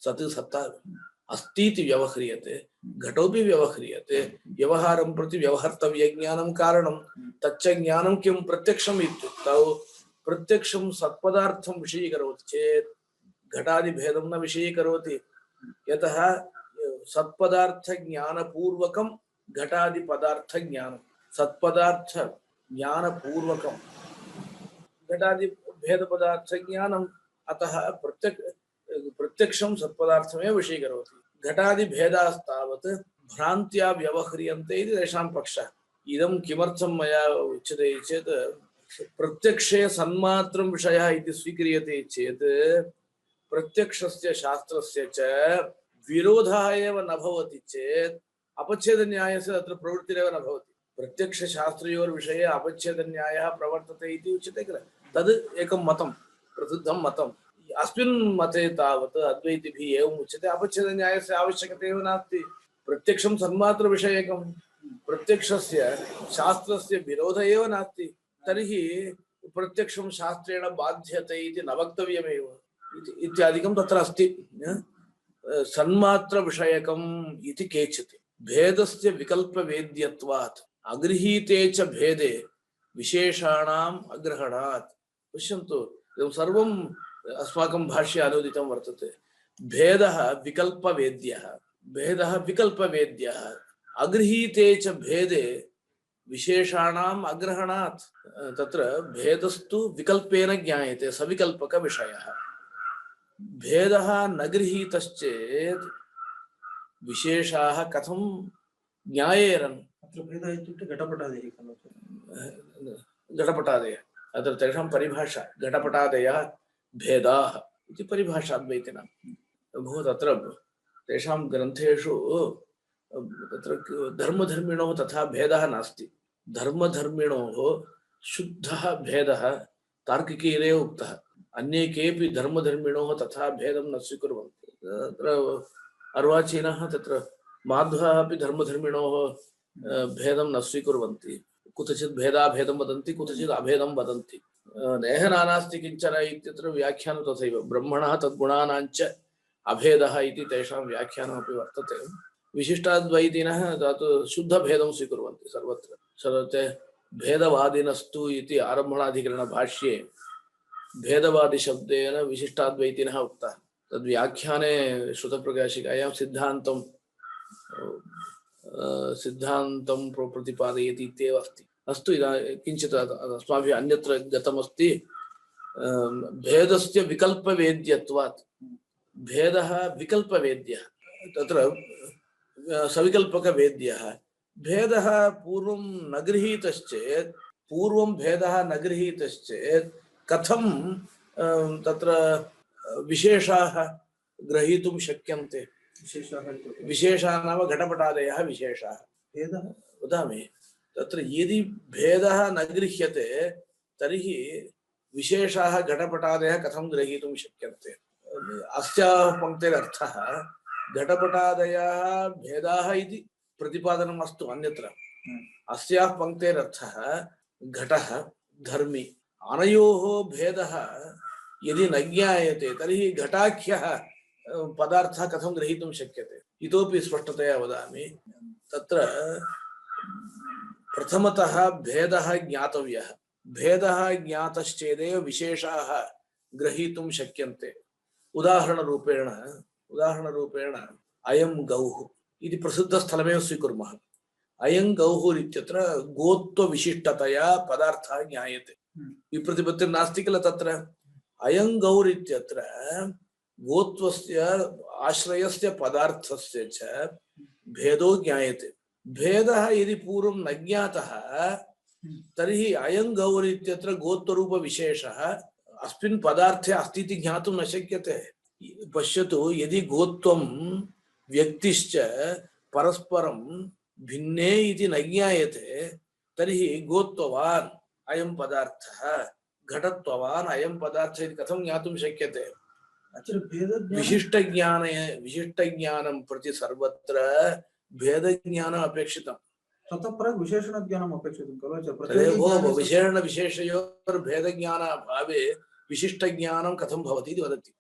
सत् सत्ता अस्ति इति व्यवह्रियते, घटोपि व्यवह्रियते। व्यवहारं प्रति व्यवहर्तव्यज्ञानं कारणं, तच्च ज्ञानं किं प्रत्यक्षम् इत्युक्तौ प्रत्यक्षं सत्पदार्थं विषयीकरोति चेत् घटादिभेदं न विषयीकरोति। यतः सत्पदार्थज्ञानपूर्वकं घटादिपदार्थज्ञानं, सत्पदार्थज्ञानपूर्वकं घटादिभेदपदार्थज्ञानम्, अतः प्रत्यक्षं सत्पदार्थमेव विषयीकरोति। घटादिभेदास्तावत् भ्रान्त्या व्यवह्रियन्ते इति तेषां पक्षः। इदं किमर्थं मया उच्यते चेत्, प्रत्यक्षे सन्मात्रं विषयः इति स्वीक्रियते चेत् प्रत्यक्षस्य शास्त्रस्य च विरोधः एव न भवति चेत् अपच्छेदन्यायस्य तत्र प्रवृत्तिरेव न भवति। प्रत्यक्षशास्त्रयोर्विषये अपच्छेदन्यायः प्रवर्तते इति उच्यते किल तद् एकं मतं प्रसिद्धं मतम् अस्मिन् मते तावत् अद्वैतिभिः एवम् उच्यते अपच्छेदन्यायस्य आवश्यकता एव नास्ति प्रत्यक्षं सन्मात्रविषयकं प्रत्यक्षस्य शास्त्रस्य विरोधः एव नास्ति तर्हि प्रत्यक्षं शास्त्रेण बाध्यते इति न वक्तव्यमेव इत्यादिकं तत्र अस्ति सन्मात्रविषयकम् इति केचित् भेदस्य विकल्पवेद्यत्वात् अगृहीते च भेदे विशेषाणाम् अग्रहणात् पश्यन्तु इदं सर्वम् अस्माकं भाष्ये अनुदितं वर्तते भेदः विकल्पवेद्यः अगृहीते च भेदे विशेषाणाम् अग्रहणात् तत्र भेदस्तु विकल्पेन ज्ञायते सविकल्पकविषयः भेदः न गृहीतश्चेत् विशेषाः कथं ज्ञायेरन् अत्र भेदः इत्युक्ते घटपटादयः खलु घटपटादयः अत्र तेषां परिभाषा घटपटादयः भेदाः इति परिभाषा अद्वैतिनां भो तत्र तेषां ग्रन्थेषु तत्र धर्मधर्मिणोः तथा भेदः नास्ति धर्मधर्मिणोः शुद्धः भेदः तार्किकैरेव उक्तः अन्ये केऽपि धर्मधर्मिणोः तथा भेदं न स्वीकुर्वन्ति तत्र अर्वाचीनः तत्र माध्वाः अपि धर्मधर्मिणोः भेदं न स्वीकुर्वन्ति कुत्रचित् भेदाभेदं वदन्ति कुत्रचित् अभेदं वदन्ति नेह नानास्ति किञ्चन इत्यत्र व्याख्यानं तथैव ब्रह्मणः तद्गुणानाञ्च अभेदः इति तेषां व्याख्यानमपि वर्तते विशिष्टाद्वैतिनः तत् शुद्धभेदं स्वीकुर्वन्ति सर्वत्र भेदवादिनस्तु इति आरम्भणाधिकरणभाष्ये भेदवादिशब्देन विशिष्टाद्वैतिनः उक्तः तद्व्याख्याने श्रुतप्रकाशिकायां सिद्धान्तं प्रतिपादयति इत्येव अस्ति अस्तु किञ्चित् अस्माभिः अन्यत्र गतमस्ति भेदस्य विकल्पवेद्यत्वात् भेदः विकल्पवेद्यः तत्र सविकल्पकवेद्यः भेदः पूर्वं न गृहीतश्चेत् कथं तत्र विशेषाः ग्रहीतुं शक्यन्ते विशेषाः नाम घटपटादयः विशेषाः भेदः वदामि तत्र यदि भेदः न गृह्यते तर्हि विशेषाः घटपटादयः कथं ग्रहीतुं शक्यन्ते अस्याः पङ्क्तेरर्थः घटपटादयः भेदाः इति प्रतिपादनम् अस्तु अन्यत्र अस्याः पङ्क्तेरर्थः घटः धर्मी अनयोः भेदः यदि न ज्ञायते तर्हि घटाख्यः पदार्थः कथं ग्रहीतुं शक्यते इतोपि स्पष्टतया वदामि तत्र प्रथमतः भेदः ज्ञातव्यः भेदः ज्ञातश्चेदेव विशेषाः ग्रहीतुं शक्यन्ते उदाहरणरूपेण अयं गौः इति प्रसिद्धस्थलमेव स्वीकुर्मः अयं गौः इत्यत्र गोत्वविशिष्टतया पदार्थः ज्ञायते विप्रतिपत्तिर्नास्ति किल तत्र अयं गौर् इत्यत्र गोत्वस्य आश्रयस्य पदार्थस्य च भेदो ज्ञायते भेदः यदि पूर्वं न ज्ञातः तर्हि अयं गौर् इत्यत्र गोत्वरूपविशेषः अस्मिन् पदार्थे अस्ति इति ज्ञातुं न शक्यते पश्यतु यदि गोत्वं व्यक्तिश्च परस्परं भिन्ने इति न ज्ञायते तर्हि गोत्ववान् अयं पदार्थः घटत्ववान् अयं पदार्थः इति कथं ज्ञातुं शक्यते विशिष्टज्ञानं प्रति सर्वत्र भेदज्ञानम् अपेक्षितम् ततः प्राक् विशेषणज्ञानम् अपेक्षितं खलु विशेषणविशेषयोर्भेदज्ञानाभावे विशिष्टज्ञानं कथं भवति इति वदति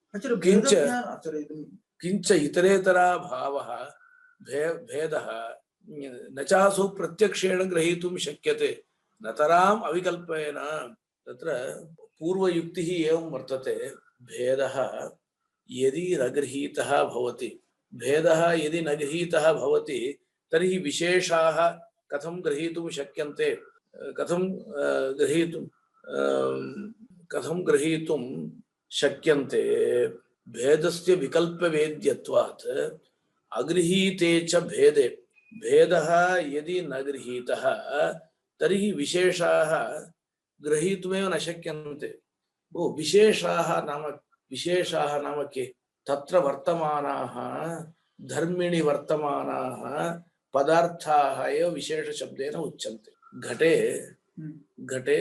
किञ्च इतरेतरा भावः भेदः न चासौ प्रत्यक्षेण ग्रहीतुं शक्यते नतराम् अविकल्पेन तत्र पूर्वयुक्तिः एवं वर्तते भेदः यदि न गृहीतः भवति तर्हि विशेषाः कथं ग्रहीतुं शक्यन्ते कथं ग्रहीतुं शक्यन्ते भेदस्य विकल्पवेद्यत्वात् अगृहीते च भेदे भेदः यदि न गृहीतः तर्हि विशेषाः ग्रहीतुमेव न शक्यन्ते विशेषाः नाम के तत्र वर्तमानाः धर्मिणि वर्तमानाः पदार्थाः एव विशेषशब्देन उच्यन्ते। घटे घटे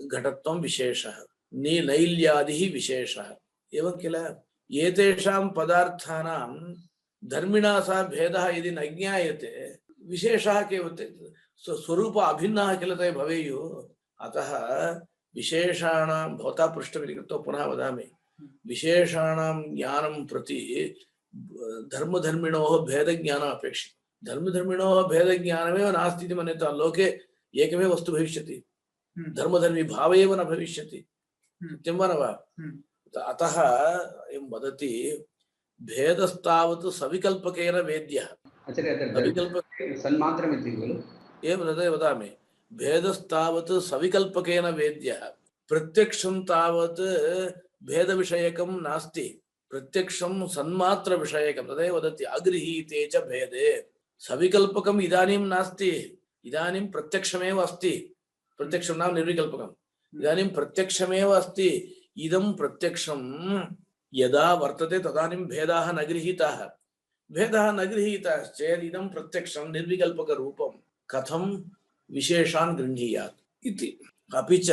घटत्वं विशेषः, नैल्यादिः विशेषः एवं किल। एतेषां पदार्थानां धर्मिणा सह भेदः यदि न ज्ञायते विशेषः केवल स्वरूप अभिन्नः किल ते भवेयुः। अतः विशेषाणां भवता पृष्ठमिति कृत्वा पुनः वदामि, विशेषाणां ज्ञानं प्रति धर्मधर्मिणोः भेदज्ञानम् अपेक्षितम्। धर्मधर्मिणोः भेदज्ञानमेव नास्ति इति मन्यतां। लोके एकमेव वस्तु भविष्यति, धर्मधर्मी भाव एव न भविष्यति, सत्यं वा न वा? अतः एवं वदति भेदस्तावत् सविकल्पकेन वेद्यः। सन्मात्रमिति खलु? एवं तदेव वदामि, भेदस्तावत् सविकल्पकेन वेद्यः, प्रत्यक्षं तावत् भेदविषयकं नास्ति, प्रत्यक्षं सन्मात्र विषयकं। तदेव वदति अगृहीते च भेदे। सविकल्पकम् इदानीं नास्ति, इदानीं प्रत्यक्षमेव अस्ति। प्रत्यक्षं नाम निर्विकल्पकम्। इदानीं प्रत्यक्षमेव अस्ति। इदं प्रत्यक्षं यदा वर्तते तदानीं भेदाः न गृहीताः। भेदः न गृहीतः चेत् इदं प्रत्यक्षं निर्विकल्पकरूपं कथं विशेषान् गृह्णीयात् इति। अपि च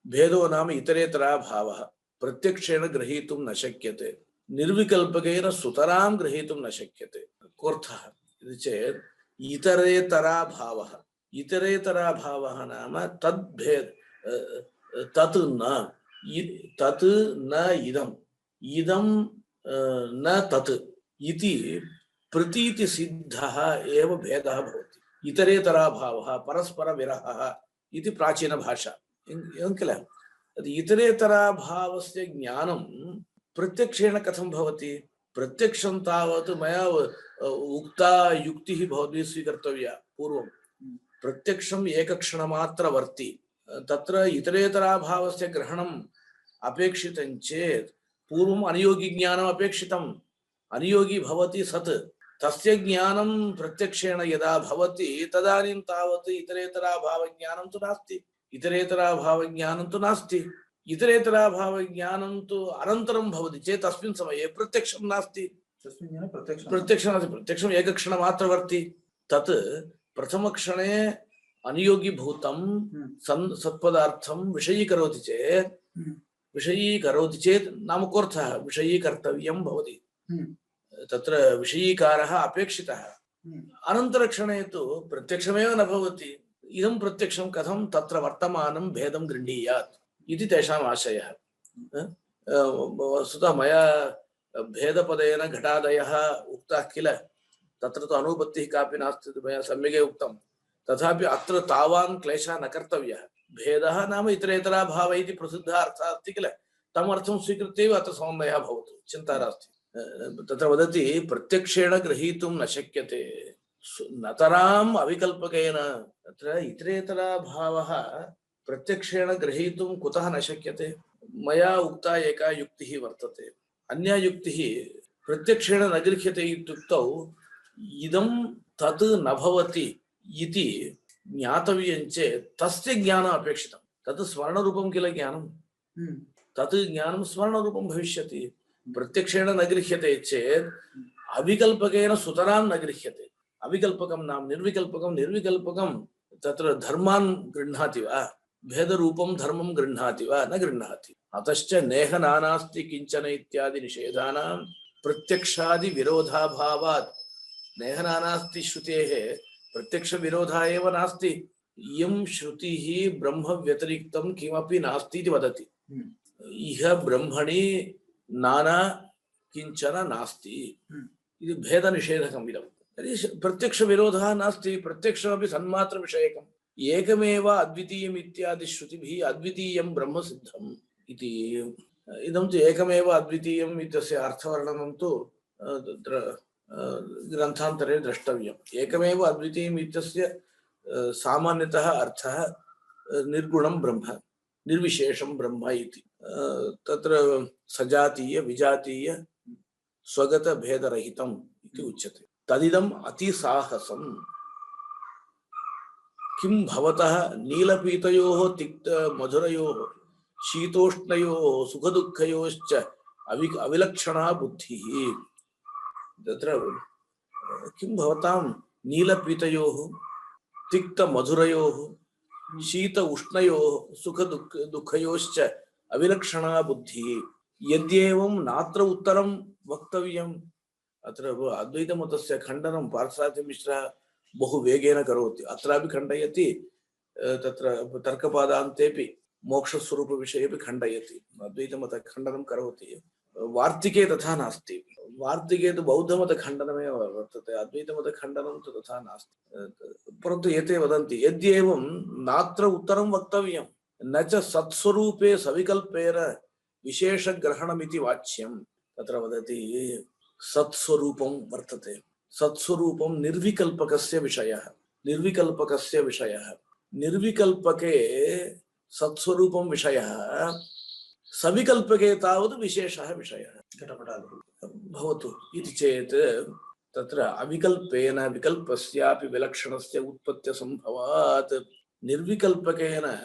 भेदो नाम इतरेतरा भावः, प्रत्यक्षेण ग्रहीतुं न शक्यते, निर्विकल्पकेन सुतरां ग्रहीतुं न शक्यते। कोऽर्थः इति चेत् इतरेतरा भावः, इतरेतरा भावः नाम तद्भेद तत् न इदम्, इदं न तत् इति प्रतीति सिद्धः एव भेदः भवति। इतरेतरा भावः परस्पर विरहः इति प्राचीन भाषा एवं किल। इतरेतरा भावस्य ज्ञानं प्रत्यक्षेण कथं भवति? प्रत्यक्षं तावत् मया उक्ता युक्तिः भवद्भिः स्वीकर्तव्या। पूर्वं प्रत्यक्षम् एकक्षणमात्रवर्ति, तत्र इतरेतरा भावस्य ग्रहणम् अपेक्षितं चेत् पूर्वम् अनियोगी ज्ञानम् अपेक्षितम्। अनियोगी भवति सत्, तस्य ज्ञानं प्रत्यक्षेण यदा भवति तदानीं तावत् इतरेतरा भावज्ञानं तु नास्ति। इतरेतरा भावज्ञानं तु नास्ति, इतरेतरा भावज्ञानं तु अनन्तरं भवति चेत् तस्मिन् समये प्रत्यक्षं नास्ति। प्रत्यक्षम् एकक्षणमात्रवर्ति। तत् प्रथमक्षणे अनियोगीभूतं सत्पदार्थं विषयीकरोति चेत् नाम कोऽर्थः? विषयीकर्तव्यं भवति, तत्र विषयीकारः अपेक्षितः। अनन्तरक्षणे तु प्रत्यक्षमेव न भवति। इदं प्रत्यक्षं कथं तत्र वर्तमानं भेदं गृह्णीयात् इति तेषाम् आशयः। वस्तुतः मया भेदपदेन घटादयः उक्ताः किल, तत्र तु अनुपत्तिः कापि नास्ति इति मया सम्यगेव उक्तं। तथापि अत्र तावान् क्लेशः न कर्तव्यः। भेदः नाम इतरेतरा भाव इति प्रसिद्धः अर्थः अस्ति किल, तम् अर्थं स्वीकृत्य अत्र समन्वयः भवतु, चिन्ता नास्ति। तत्र वदति प्रत्यक्षेण गृहीतुं न शक्यते नतराम् अविकल्पकेन। तत्र इतरेतरा भावः प्रत्यक्षेण गृहीतुं कुतः न शक्यते? मया उक्ता एका युक्तिः वर्तते, अन्या युक्तिः प्रत्यक्षेण न गृह्यते इत्युक्तौ इदं तत् न भवति इति ज्ञातव्यं चेत् तस्य ज्ञानम् अपेक्षितं। तत् स्मरणरूपं किल ज्ञानं, तत् ज्ञानं स्मरणरूपं भविष्यति। प्रत्यक्षेण न गृह्यते चेत् अविकल्पकेन सुतरां न गृह्यते। अविकल्पकं नाम निर्विकल्पकं। निर्विकल्पकं तत्र धर्मान् गृह्णाति वा? भेदरूपं धर्मं गृह्णाति वा? न गृह्णाति। अतश्च नेह नानास्ति किञ्चन इत्यादि निषेधानां प्रत्यक्षादि विरोधाभावात् नेह नानास्ति श्रुतेः प्रत्यक्ष विरोधः एव नास्ति। इयं श्रुतिः ब्रह्म व्यतिरिक्तं किमपि नास्ति इति वदति। इह ब्रह्मणि नाना किञ्चन नास्ति इति भेदनिषेधकम् इदं। तर्हि प्रत्यक्ष विरोधः नास्ति, प्रत्यक्षमपि सन्मात्र विषयकम्। एकमेव अद्वितीयम् इत्यादि श्रुतिभिः अद्वितीयं ब्रह्म सिद्धम् इति। इदं तु एकमेव अद्वितीयम् इत्यस्य अर्थवर्णनं तु तत्र ग्रन्थान्तरे द्रष्टव्यम्। एकमेव अद्वितीयम् इत्यस्य सामान्यतः अर्थः निर्गुणं ब्रह्म, निर्विशेषं ब्रह्म इति। तत्र सजातीय विजातीय स्वगत भेदरहितम् इति उच्यते। तदिदम् अतिसाहसम्। किं भवतः नीलपीतयोः तिक्त मधुरयोः शीतोष्णयोः सुखदुःखयोश्च अविलक्षणा बुद्धिः। तत्र किं भवतां नीलपीतयोः तिक्तमधुरयोः शीत उष्णयोः सुख दुःखयोश्च अविलक्षणा बुद्धिः यद्येवं नात्र उत्तरं वक्तव्यम्। अत्र अद्वैतमतस्य खण्डनं पार्थसारथिमिश्रः बहु वेगेन करोति। अत्रापि खण्डयति, तत्र तर्कपादान्तेपि मोक्षस्वरूपविषयेपि खण्डयति। अद्वैतमतखण्डनं करोति। वार्तिके तथा नास्ति। वार्तिके तु बौद्धमतखण्डनमेव वर्तते, अद्वैतमतखण्डनं तु तथा नास्ति। परन्तु एते वदन्ति यद्येवं नात्र उत्तरं वक्तव्यं न च सत्स्वरूपे सविकल्पेन विशेषग्रहणमिति वाच्यं। तत्र वदति सत्स्वरूपं वर्तते, सत्स्वरूपं निर्विकल्पकस्य विषयः, निर्विकल्पकस्य विषयः। निर्विकल्पके सत्स्वरूपं विषयः, सविकल्पके तावत् विशेषः विषयः भवतु इति चेत् तत्र अविकल्पेन विकल्पस्यापि विलक्षणस्य उत्पत्त्यसम्भवात् निर्विकल्पकेन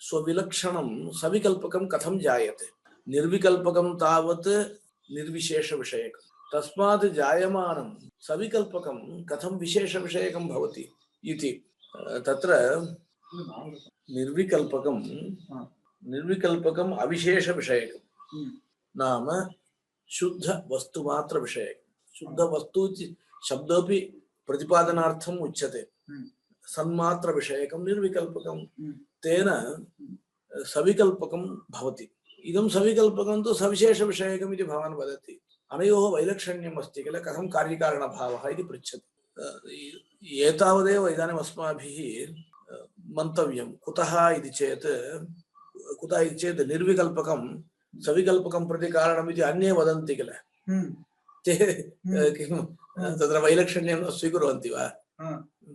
स्वविलक्षणं सविकल्पकं कथं जायते? निर्विकल्पकं तावत् निर्विशेषविषयकं, तस्मात् जायमानं सविकल्पकं कथं विशेषविषयकं भवति इति। तत्र निर्विकल्पकम् अविशेषविषयकं नाम शुद्ध वस्तुमात्र विषयकं। शुद्ध वस्तु इति शब्दोऽपि प्रतिपादनार्थम् उच्यते। सन्मात्र विषयकं निर्विकल्पकं, तेन सविकल्पकं भवति। इदं सविकल्पकं तु सविशेष विषयकम् इति भवान् वदति। अनयोः वैलक्षण्यम् अस्ति किल, कथं कार्यकारणभावः इति पृच्छति। एतावदेव इदानीम् अस्माभिः मन्तव्यं। कुतः इति चेत् निर्विकल्पकं सविकल्पकं प्रति कारणमिति अन्ये वदन्ति किल, ते किं तत्र वैलक्षण्यं न स्वीकुर्वन्ति वा?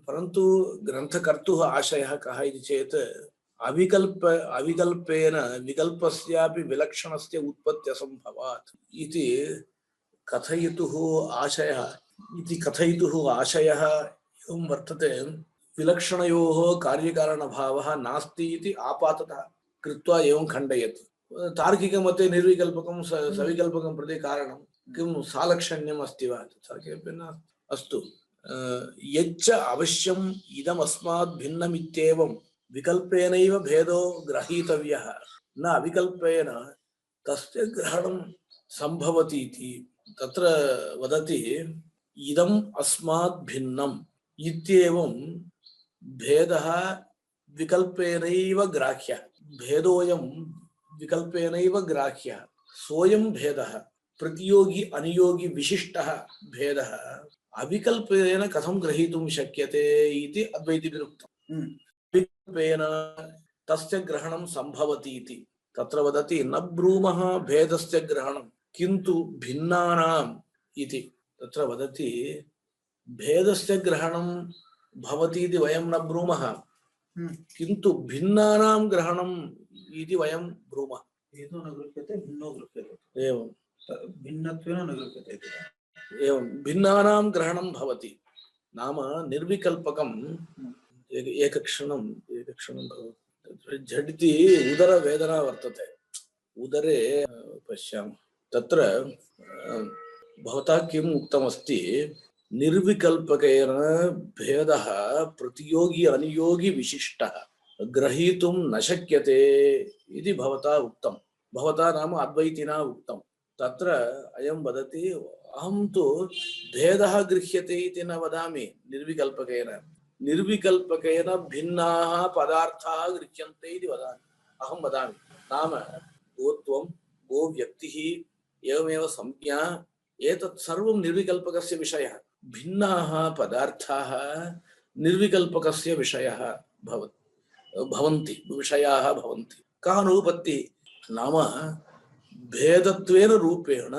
परन्तु ग्रन्थकर्तुः आशयः कः इति चेत् अविकल्पेन विकल्पस्यापि विलक्षणस्य उत्पत्त्यसम्भवात् इति कथयितुः आशयः एवं वर्तते। विलक्षणयोः कार्यकारणभावः नास्ति इति आपाततः कृत्वा एवं खण्डयति। तार्किकमते निर्विकल्पकं सविकल्पकं प्रति कारणं किं सालक्षण्यम् अस्ति वा? तथा किमपि नास्ति। अस्तु, यच्च अवश्यम् इदमस्मात् भिन्नमित्येवं विकल्पेनैव भेदो ग्रहीतव्यः, न अविकल्पेन तस्य ग्रहणं सम्भवति इति। तत्र वदति इदम् अस्मात् भिन्नम् इत्येवं भेदः विकल्पेनैव ग्राह्यः। भेदोऽयं विकल्पेनैव ग्राह्यः। सोऽयं भेदः प्रतियोगी अनियोगी विशिष्टः भेदः अविकल्पेन कथं ग्रहीतुं शक्यते इति अद्वैतिभिः उक्तम्। विकल्पेन तस्य ग्रहणं सम्भवति इति तत्र वदति न ब्रूमः भेदस्य ग्रहणं किन्तु भिन्नानाम् इति। तत्र वदति भेदस्य ग्रहणं भवति इति वयं न ब्रूमः, किन्तु भिन्नानां ग्रहणम् इति वयं ब्रूमः। भेदो न गृह्यते, भिन्नो गृह्यते। एवं भिन्नत्वेन न गृह्यते। एवं भिन्नानां ग्रहणं भवति नाम निर्विकल्पकं। एकक्षणं भवति। झटिति उदरवेदना वर्तते, उदरे पश्यामि। तत्र भवता किम् उक्तमस्ति? निर्विकल्पकेन भेदः प्रतियोगी अनियोगी विशिष्टः ग्रहीतुं न शक्यते इति भवता उक्तं। भवता नाम अद्वैतिना उक्तं। तत्र अयं वदति अहं तु भेदः गृह्यते इति न वदामि। निर्विकल्पकेन भिन्नाः पदार्थाः गृह्यन्ते इति वदामि, अहं वदामि। नाम गोत्वं, गो व्यक्तिः, एवमेव संज्ञा, एतत् सर्वं निर्विकल्पकस्य विषयः। भिन्नाः पदार्थाः निर्विकल्पकस्य विषयः भवन्ति, विषयाः भवन्ति। का अनुपत्तिः? नाम भेदत्वेन रूपेण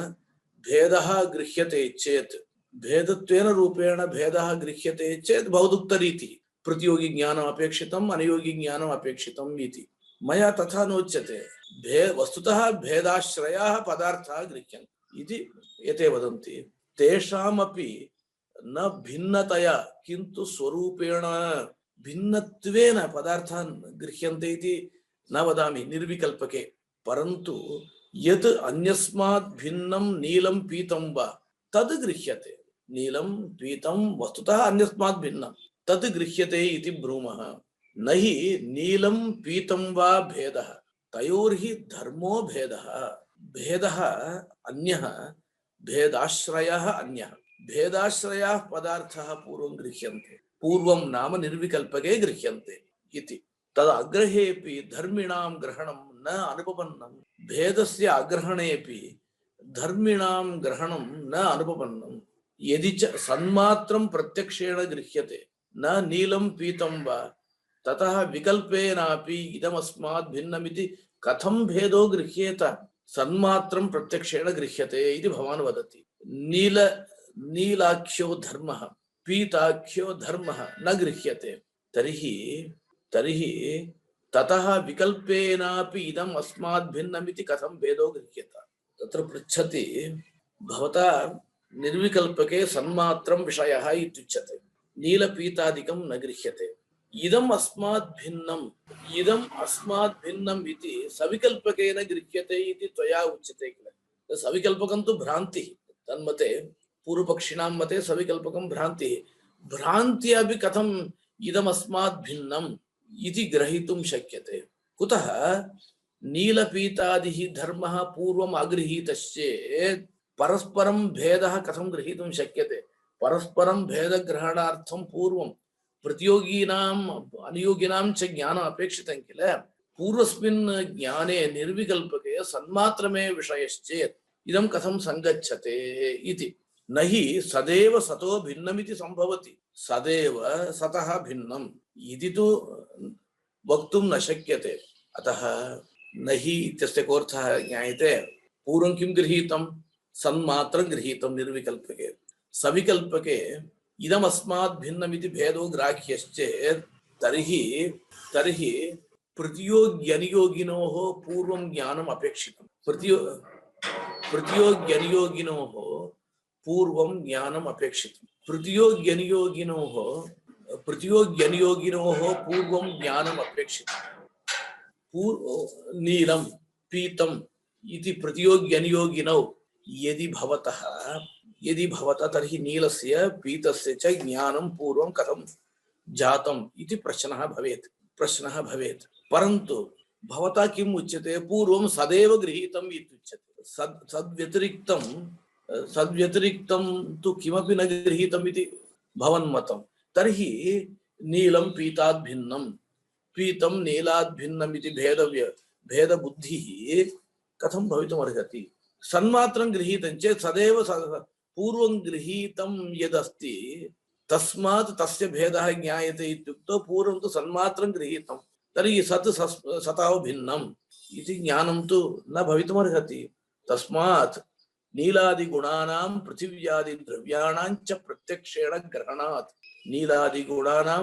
भेदः गृह्यते चेत्, भेदत्वेन रूपेण भेदः गृह्यते चेत् भवदुक्तरीति प्रतियोगी ज्ञानम् अपेक्षितम्, अनियोगी ज्ञानम् अपेक्षितम् इति। मया तथा नोच्यते। वस्तुतः भेदाश्रयाः पदार्थाः गृह्यन्ते इति एते वदन्ति। तेषामपि न भिन्नतया किन्तु स्वरूपेण भिन्नत्वेन पदार्थान् गृह्यन्ते इति न वदामि निर्विकल्पके। परन्तु यत् अन्यस्मात् भिन्नं नीलं पीतं वा तद् गृह्यते। नीलं पीतं वस्तुतः अन्यस्मात् भिन्नं तद् गृह्यते इति ब्रूमः न हि नीलं पीतं वा भेदः तयोर्हि धर्मो भेदः भेदः अन्यः भेदाश्रयः अन्यः भेदाश्रयाः पदार्थाः पूर्वं गृह्यन्ते पूर्वं नाम निर्विकल्पके गृह्यन्ते इति तदग्रहेऽपि धर्मिणां ग्रहणं न अनुपपन्नं भेदस्य अग्रहणेऽपि धर्मिणां ग्रहणं न अनुपपन्नं यदि च सन्मात्रं प्रत्यक्षेण गृह्यते न नीलं पीतं वा ततः विकल्पेनापि इदमस्मात् भिन्नमिति कथं भेदो गृह्येत सन्मात्रं प्रत्यक्षेण गृह्यते इति भवान् वदति नीलाख्यो धर्मः पीताख्यो धर्मः न गृह्यते तर्हि ततः विकल्पेनापि इदम् अस्मात् भिन्नमिति कथं भेदो गृह्येत तत्र पृच्छति भवता निर्विकल्पके सन्मात्रं विषयः इत्युच्यते नीलपीतादिकं न गृह्यते इदम् अस्मात् भिन्नम् इति सविकल्पकेन गृह्यते इति त्वया उच्यते किल सविकल्पकं तु भ्रान्तिः तन्मते पूर्वपक्षिणां मते सविकल्पकं भ्रान्तिः भ्रान्त्या अपि कथम् इदम् अस्मात् भिन्नम् इति ग्रहीतुं शक्यते कुतः नीलपीतादिः धर्मः पूर्वम् अगृहीतश्चेत् परस्परं भेदः कथं ग्रहीतुं शक्यते परस्परं भेदग्रहणार्थं पूर्वं प्रतियोगिनाम् अनुयोगिनां च ज्ञानम् अपेक्षितं किल पूर्वस्मिन् ज्ञाने निर्विकल्पके सन्मात्रमेव विषयश्चेत् इदं कथं संगच्छते इति न हि सदैव सतो भिन्नमिति संभवति सदैव सतः भिन्नम् इति तु वक्तुं न शक्यते अतः न हि इत्यस्य कोऽर्थः ज्ञायते पूर्वं किं गृहीतं सन्मात्रं गृहीतं निर्विकल्पके सविकल्पके इदमस्मात् भिन्नमिति भेदो ग्राह्यश्चेत् तर्हि प्रतियोग्यनियोगिनोः पूर्वं ज्ञानम् अपेक्षितं प्रतियोग्यनियोगिनोः पूर्वं ज्ञानम् अपेक्षितं प्रतियोग्यनियोगिनोः पूर्वं ज्ञानम् अपेक्षितं नीलं पीतम् इति प्रतियोग्यनियोगिनौ यदि भवतः तर्हि नीलस्य पीतस्य च ज्ञानं पूर्वं कथं जातम् इति प्रश्नः भवेत् परन्तु भवता किम् उच्यते पूर्वं सदैव गृहीतम् इत्युच्यते सद्व्यतिरिक्तं तु किमपि न गृहीतम् इति भवन्मतं तर्हि नीलं पीतात् भिन्नं पीतं नीलात् भिन्नम् इति भेदबुद्धिः कथं भवितुमर्हति सन्मात्रं गृहीतं चेत् सदैव पूर्वं गृहीतं यदस्ति तस्मात् तस्य भेदः ज्ञायते इत्युक्तौ पूर्वं तु सन्मात्रं गृहीतं तर्हि सतः भिन्नम् इति ज्ञानं तु न भवितुमर्हति तस्मात् नीलादिगुणानां पृथिव्यादिद्रव्याणां च प्रत्यक्षेण ग्रहणात् नीलादिगुणानां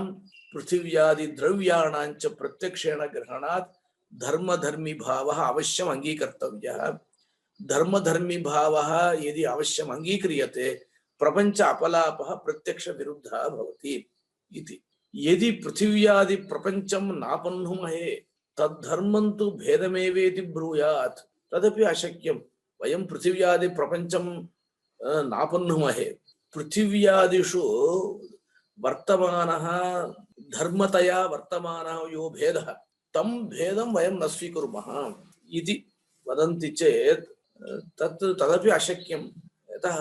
पृथिव्यादिद्रव्याणां च प्रत्यक्षेण ग्रहणात् धर्मधर्मी भावः अवश्यम् अंगीकर्तव्यः धर्मधर्मी भावः यदि अवश्यम् अंगीक्रियते प्रपंच अपलापः प्रत्यक्ष विरुद्धः भवति इति यदि पृथिव्यादि प्रपंचं नापन्नुमहे तद्धर्मं तु भेदमेवेति ब्रूयात् तदपि अशक्यं वयं पृथिव्यादि प्रपंचं नापन्नुमहे पृथिव्यादिषु वर्तमानः धर्मतया वर्तमानः यो भेदः तं भेदं वयं न स्वीकुर्मः इति वदन्ति चेत् तदपि अशक्यं यतः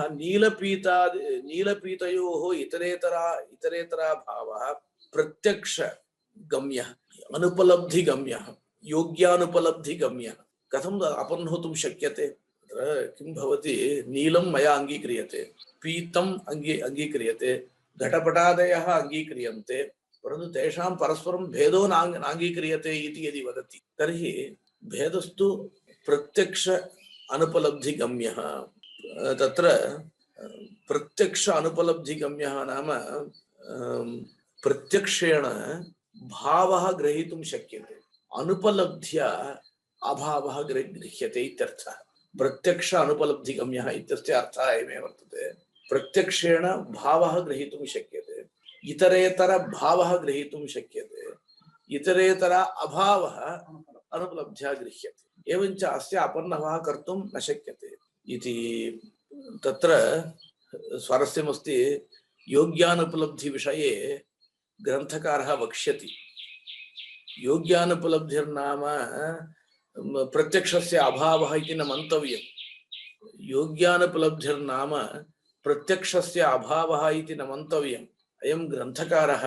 नीलपीतयोः इतरेतरा भावः प्रत्यक्ष गम्यः अनुपलब्धिगम्यः योग्यानुपलब्धिगम्यः कथं अपन्नोतुं शक्यते किं भवति नीलं मया अङ्गीक्रियते पीतम् अङ्गीक्रियते घटपटादयः अङ्गीक्रियन्ते परन्तु तेषां परस्परं भेदो नाङ्गीक्रियते इति यदि वदति तर्हि भेदस्तु प्रत्यक्ष अनुपलब्धिगम्यः तत्र प्रत्यक्ष अनुपलब्धिगम्यः नाम प्रत्यक्षेण भावः ग्रहीतुं शक्यते अनुपलब्ध्या अभावः गृह्यते इत्यर्थः प्रत्यक्ष अनुपलब्धिगम्यः इत्यस्य अर्थः एवमेव वर्तते प्रत्यक्षेण भावः ग्रहीतुं शक्यते इतरेतर भावः ग्रहीतुं शक्यते इतरेतर अभावः अनुपलब्ध्या गृह्यते एवञ्च अस्य अपन्नः कर्तुं न शक्यते इति तत्र स्वारस्यमस्ति योग्यानुपलब्धिविषये ग्रन्थकारः वक्ष्यति योग्यानुपलब्धिर्नाम प्रत्यक्षस्य अभावः इति न मन्तव्यम् योग्यानुपलब्धिर्नाम प्रत्यक्षस्य अभावः इति न मन्तव्यम् अयं ग्रन्थकारः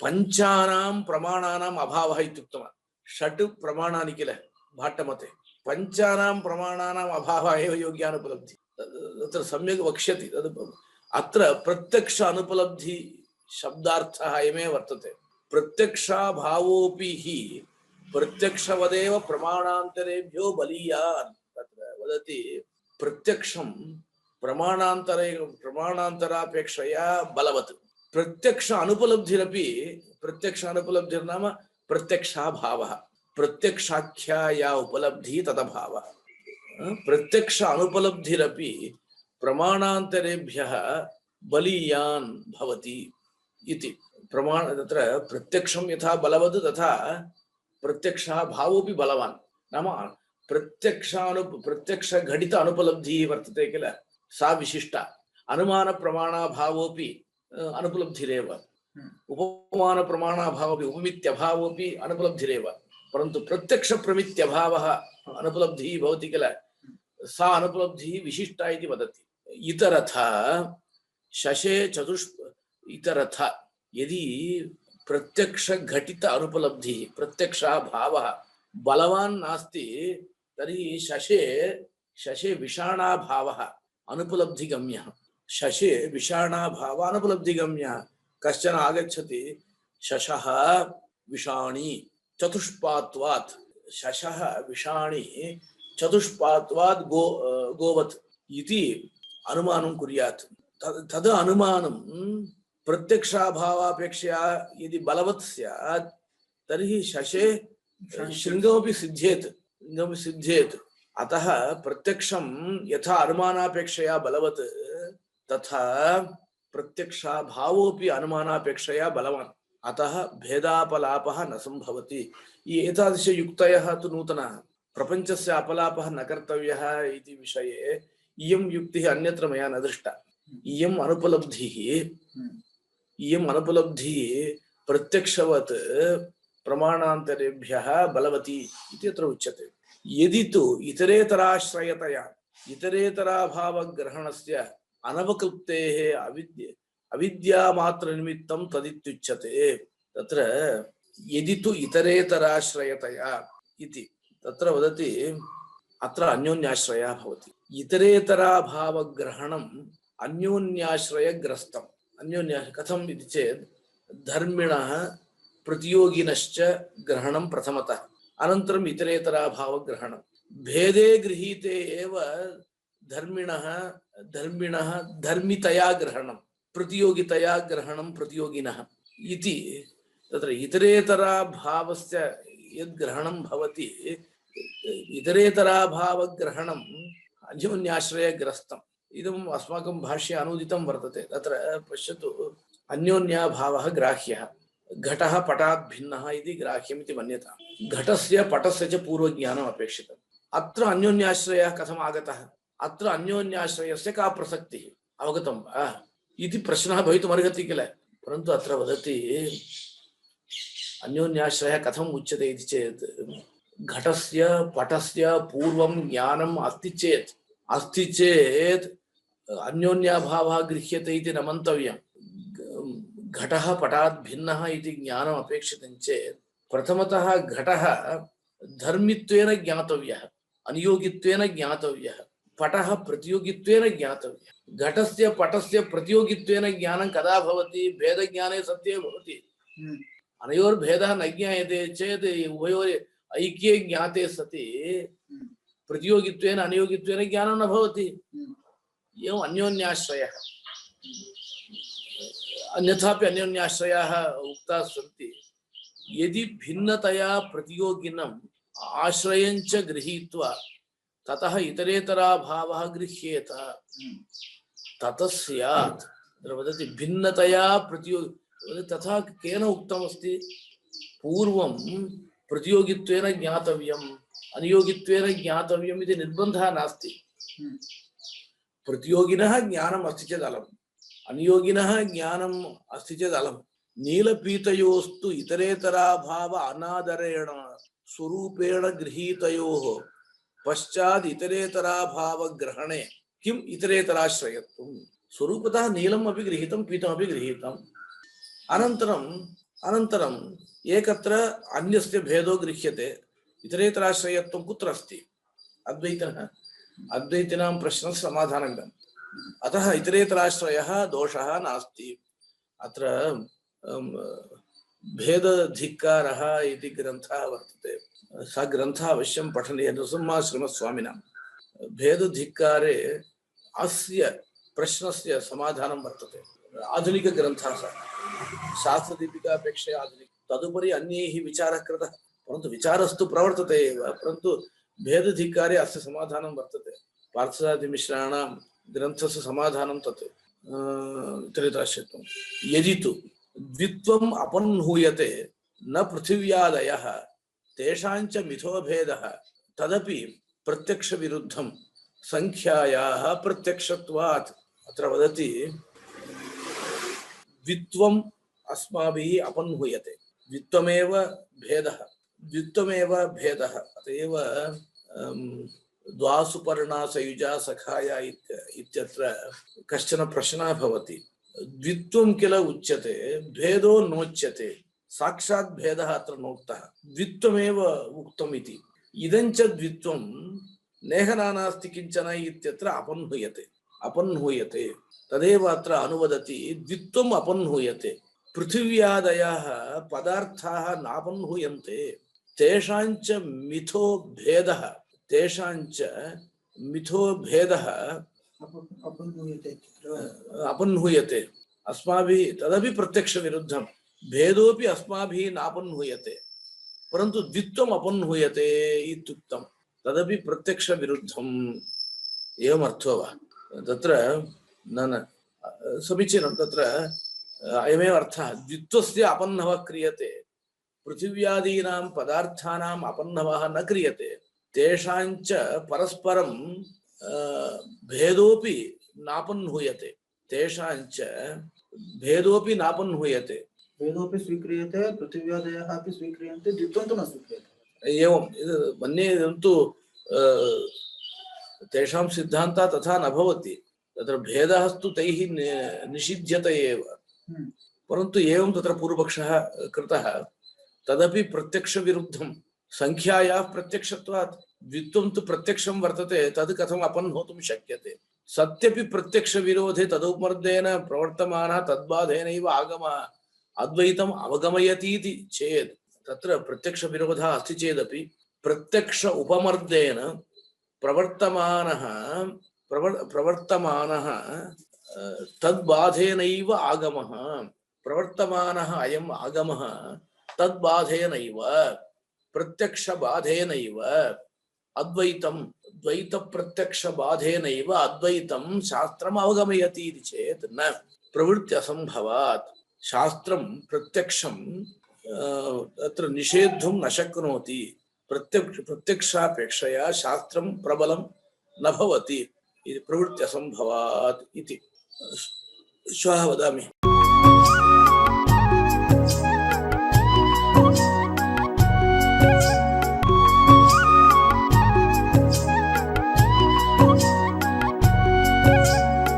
पञ्चानां प्रमाणानाम् अभावः इत्युक्तवान् षट् प्रमाणानि किल भाट्टमते पञ्चानां प्रमाणानाम् अभावः एव योग्यानुपलब्धिः तत्र सम्यक् वक्ष्यति तद् अत्र प्रत्यक्ष अनुपलब्धि शब्दार्थः अयमेव वर्तते प्रत्यक्षाभावोऽपि हि प्रत्यक्षवदेव प्रमाणान्तरेभ्यो बलीयान् तत्र वदति प्रत्यक्षं प्रमाणान्तरापेक्षया बलवत् प्रत्यक्ष अनुपलब्धिर्नाम प्रत्यक्षाभावः प्रत्यक्षाख्याया उपलब्धि तदभावः प्रत्यक्ष अनुपलब्धिरपि प्रमाणान्तरेभ्यः बलीयान् भवति इति प्रमाण तत्र प्रत्यक्षं यथा बलवत् तथा प्रत्यक्षाभावोऽपि बलवान् नाम प्रत्यक्ष घटित अनुपलब्धिः वर्तते किल सा विशिष्टा अनुमान प्रमाणाभावोऽपि अनुपलब्धिरेव उपमान प्रमाणाभावोऽपि उपमित्यभावोऽपि अनुपलब्धिरेव परन्तु प्रत्यक्ष प्रमित्यभावः अनुपलब्धिः भवति किल सा अनुपलब्धिः विशिष्टा इति वदति इतरथा शशे इतरथा यदि प्रत्यक्ष घटित अनुपलब्धि प्रत्यक्षा भावः बलवान् नास्ति तर्हि शशे विषाणा भावः अनुपलब्धिगम्यः शशे विषाणा भावः अनुपलब्धिगम्यः कश्चन आगच्छति शशः विषाणी चतुष्पात्वात् शशः विषाणी चतुष्पात्वात् गोवत् इति अनुमानं कुर्यात् तद अनुमानं प्रत्यक्षाभावापेक्षया यदि बलवत् स्यात् तर्हि शशे शृङ्गमपि सिद्ध्येत् अतः प्रत्यक्षं यथा अनुमानापेक्षया बलवत् तथा प्रत्यक्षाभावोऽपि अनुमानापेक्षया बलवान् अतः भेदापलापः न संभवति एतादृशयुक्तयः तु नूतनाः प्रपञ्चस्य अपलापः न कर्तव्यः इति विषये इयं युक्तिः अन्यत्र मया न दृष्टा इयम् अनुपलब्धिः प्रत्यक्षवत् प्रमाणान्तरेभ्यः बलवती इति अत्र उच्यते यदि तु इतरेतराश्रयतया इतरेतराभावग्रहणस्य अनवकल्प्तेः अविद्यामात्रनिमित्तं तदित्युच्यते तत्र यदि तु इतरेतराश्रयतया इति तत्र वदति अत्र अन्योन्याश्रयः भवति इतरेतराभावग्रहणम् अन्योन्याश्रयग्रस्तम् कथम् इति चेत् धर्मिणः प्रतियोगिनश्च ग्रहणं प्रथमतः अनन्तरम् इतरेतराभावग्रहणं भेदे गृहीते एव धर्मिणः धर्मितया ग्रहणं प्रतियोगितया ग्रहणं प्रतियोगिनः इति तत्र इतरेतराभावस्य यद्ग्रहणं भवति इतरेतराभावग्रहणम् अन्योन्याश्रयग्रस्तम् इदम् अस्माकं भाष्ये अनुदितं वर्तते तत्र पश्यतु अन्योन्याभावः ग्राह्यः घटः पटात् भिन्नः इति ग्राह्यमिति मन्यता घटस्य पटस्य च पूर्वज्ञानम् अपेक्षितम् अत्र अन्योन्याश्रयः कथम् आगतः अत्र अन्योन्याश्रयस्य का प्रसक्तिः अवगतं वा इति प्रश्नः भवितुमर्हति किल परन्तु अत्र वदति अन्योन्याश्रयः कथम् उच्यते इति चेत् घटस्य पटस्य पूर्वं ज्ञानम् अस्ति चेत् अन्योन्याभावः गृह्यते इति न मन्तव्यम् घटः पटात् भिन्नः इति ज्ञानम् अपेक्षितं चेत् प्रथमतः घटः धर्मित्वेन ज्ञातव्यः अनियोगित्वेन ज्ञातव्यः पटः प्रतियोगित्वेन ज्ञातव्यः घटस्य पटस्य प्रतियोगित्वेन ज्ञानं कदा भवति भेदज्ञाने सत्ये भवति अनयोर्भेदः न ज्ञायते चेत् उभयोः ऐक्ये ज्ञाते सति प्रतियोगित्वेन अनियोगित्वेन ज्ञानं न भवति एवम् अन्योन्याश्रयः अन्यथापि अन्योन्याश्रयाः उक्ताः सन्ति यदि भिन्नतया प्रतियोगिनम् आश्रयञ्च गृहीत्वा ततः इतरेतराभावः गृह्येत ततः स्यात् वदति भिन्नतया प्रतियोगी तथा केन उक्तमस्ति पूर्वं प्रतियोगित्वेन ज्ञातव्यम् अनियोगित्वेन ज्ञातव्यम् इति निर्बन्धः नास्ति प्रतियोगिनः ज्ञानम् अस्ति चेत् अलम्, अनियोगिनः ज्ञानम् अस्ति चेत् अलम्। नीलपीतयोस्तु इतरेतराभाव अनादरेण स्वरूपेण गृहीतयोः पश्चात् इतरेतराभाव ग्रहणे किम् इतरेतराश्रयत्वम्। स्वरूपतः नीलम् अपि गृहीतं, पीतमपि गृहीतम्, अनन्तरम् एकत्र अन्यस्य भेदो गृह्यते, इतरेतराश्रयत्वं कुत्र अस्ति? अद्वैतिनां प्रश्नस्य समाधानं इदम्। अतः इतरेतराश्रयः दोषः नास्ति। अत्र भेदधिक्कारः इति ग्रन्थः वर्तते, सः ग्रन्थः अवश्यं पठनीयः नृसिंहश्रीमत्स्वामिनां। भेदधिक्कारे अस्य प्रश्नस्य समाधानं वर्तते, आधुनिकग्रन्थः सः, शास्त्रदीपिकापेक्षया आधुनिक। तदुपरि अन्यैः विचारः कृतः, परन्तु विचारस्तु प्रवर्तते एव, परन्तु भेदधिक्कारे अस्य समाधानं वर्तते। पार्थसारथिमिश्राणां ग्रन्थस्य समाधानं तत् इतरेतराश्रयत्वं। यदि तु द्वित्वम् अपन्हूयते न पृथिव्यादयः तेषाञ्च मिथो भेदः तदपि प्रत्यक्षविरुद्धं संख्यायाः प्रत्यक्षत्वात्। अत्र वदति द्वित्वम् अस्माभिः अपन्हूयते, द्वित्वमेव भेदः। अतएव द्वासुपर्णा सयुजा सखाया इत्यत्र कश्चन प्रश्नः भवति। द्वित्वं किल उच्यते, भेदो नोच्यते, साक्षात् भेदः अत्र नोक्तः, द्वित्वमेव उक्तम् इति। इदञ्च द्वित्वं नेह नानास्ति किञ्चन इत्यत्र अपन्हूयते। तदेव अत्र अनुवदति, द्वित्वम् अपन्हूयते। पृथिव्यादयः पदार्थाः नापन्हूयन्ते, तेषाञ्च मिथो भेदः अपन्हूयते अस्माभिः, तदपि प्रत्यक्षविरुद्धं। भेदोऽपि अस्माभिः नापन्हूयते, परन्तु द्वित्वम् अपन्हूयते इत्युक्तं, तदपि प्रत्यक्षविरुद्धम्। एवमर्थो वा? तत्र न समीचीनं। तत्र अयमेव अर्थः, द्वित्वस्य अपन्नवः क्रियते, पृथिव्यादीनां पदार्थानाम् अपन्नवः न क्रियते, तेषाञ्च परस्परं भेदोऽपि नापन्हूयते, भेदोऽपि स्वीक्रियते, पृथिव्यादयः अपि स्वीक्रियन्ते, द्वित्वं तु न स्वीक्रियते। एवं मन्ये तु तेषां सिद्धान्तः तथा न भवति। तत्र भेदः तु तैः निषिध्यत एव, परन्तु एवं तत्र पूर्वपक्षः कृतः, तदपि प्रत्यक्षविरुद्धं संख्यायाः प्रत्यक्षत्वात्। द्वित्वं तु प्रत्यक्षं वर्तते, तद् कथम् अपन्होतुं शक्यते? सत्यपि प्रत्यक्षविरोधे तदुपमर्देन प्रवर्तमानः तद्बाधेनैव आगमः अद्वैतम् अवगमयति इति चेत्, तत्र प्रत्यक्षविरोधः अस्ति चेदपि प्रत्यक्ष उपमर्देन प्रवर्तमानः तद्बाधेनैव आगमः, प्रवर्तमानः अयम् आगमः तद्बाधेनैव प्रत्यक्षबाधेनैव द्वैतप्रत्यक्षबाधेनैव अद्वैतं शास्त्रम् अवगमयति इति चेत् न प्रवृत्त्यसम्भवात्। शास्त्रं प्रत्यक्षं अत्र निषेद्धुं न शक्नोति। प्रत्यक्षापेक्षया शास्त्रं प्रबलं न भवति, प्रवृत्त्यसम्भवात् इति। श्वः वदामि।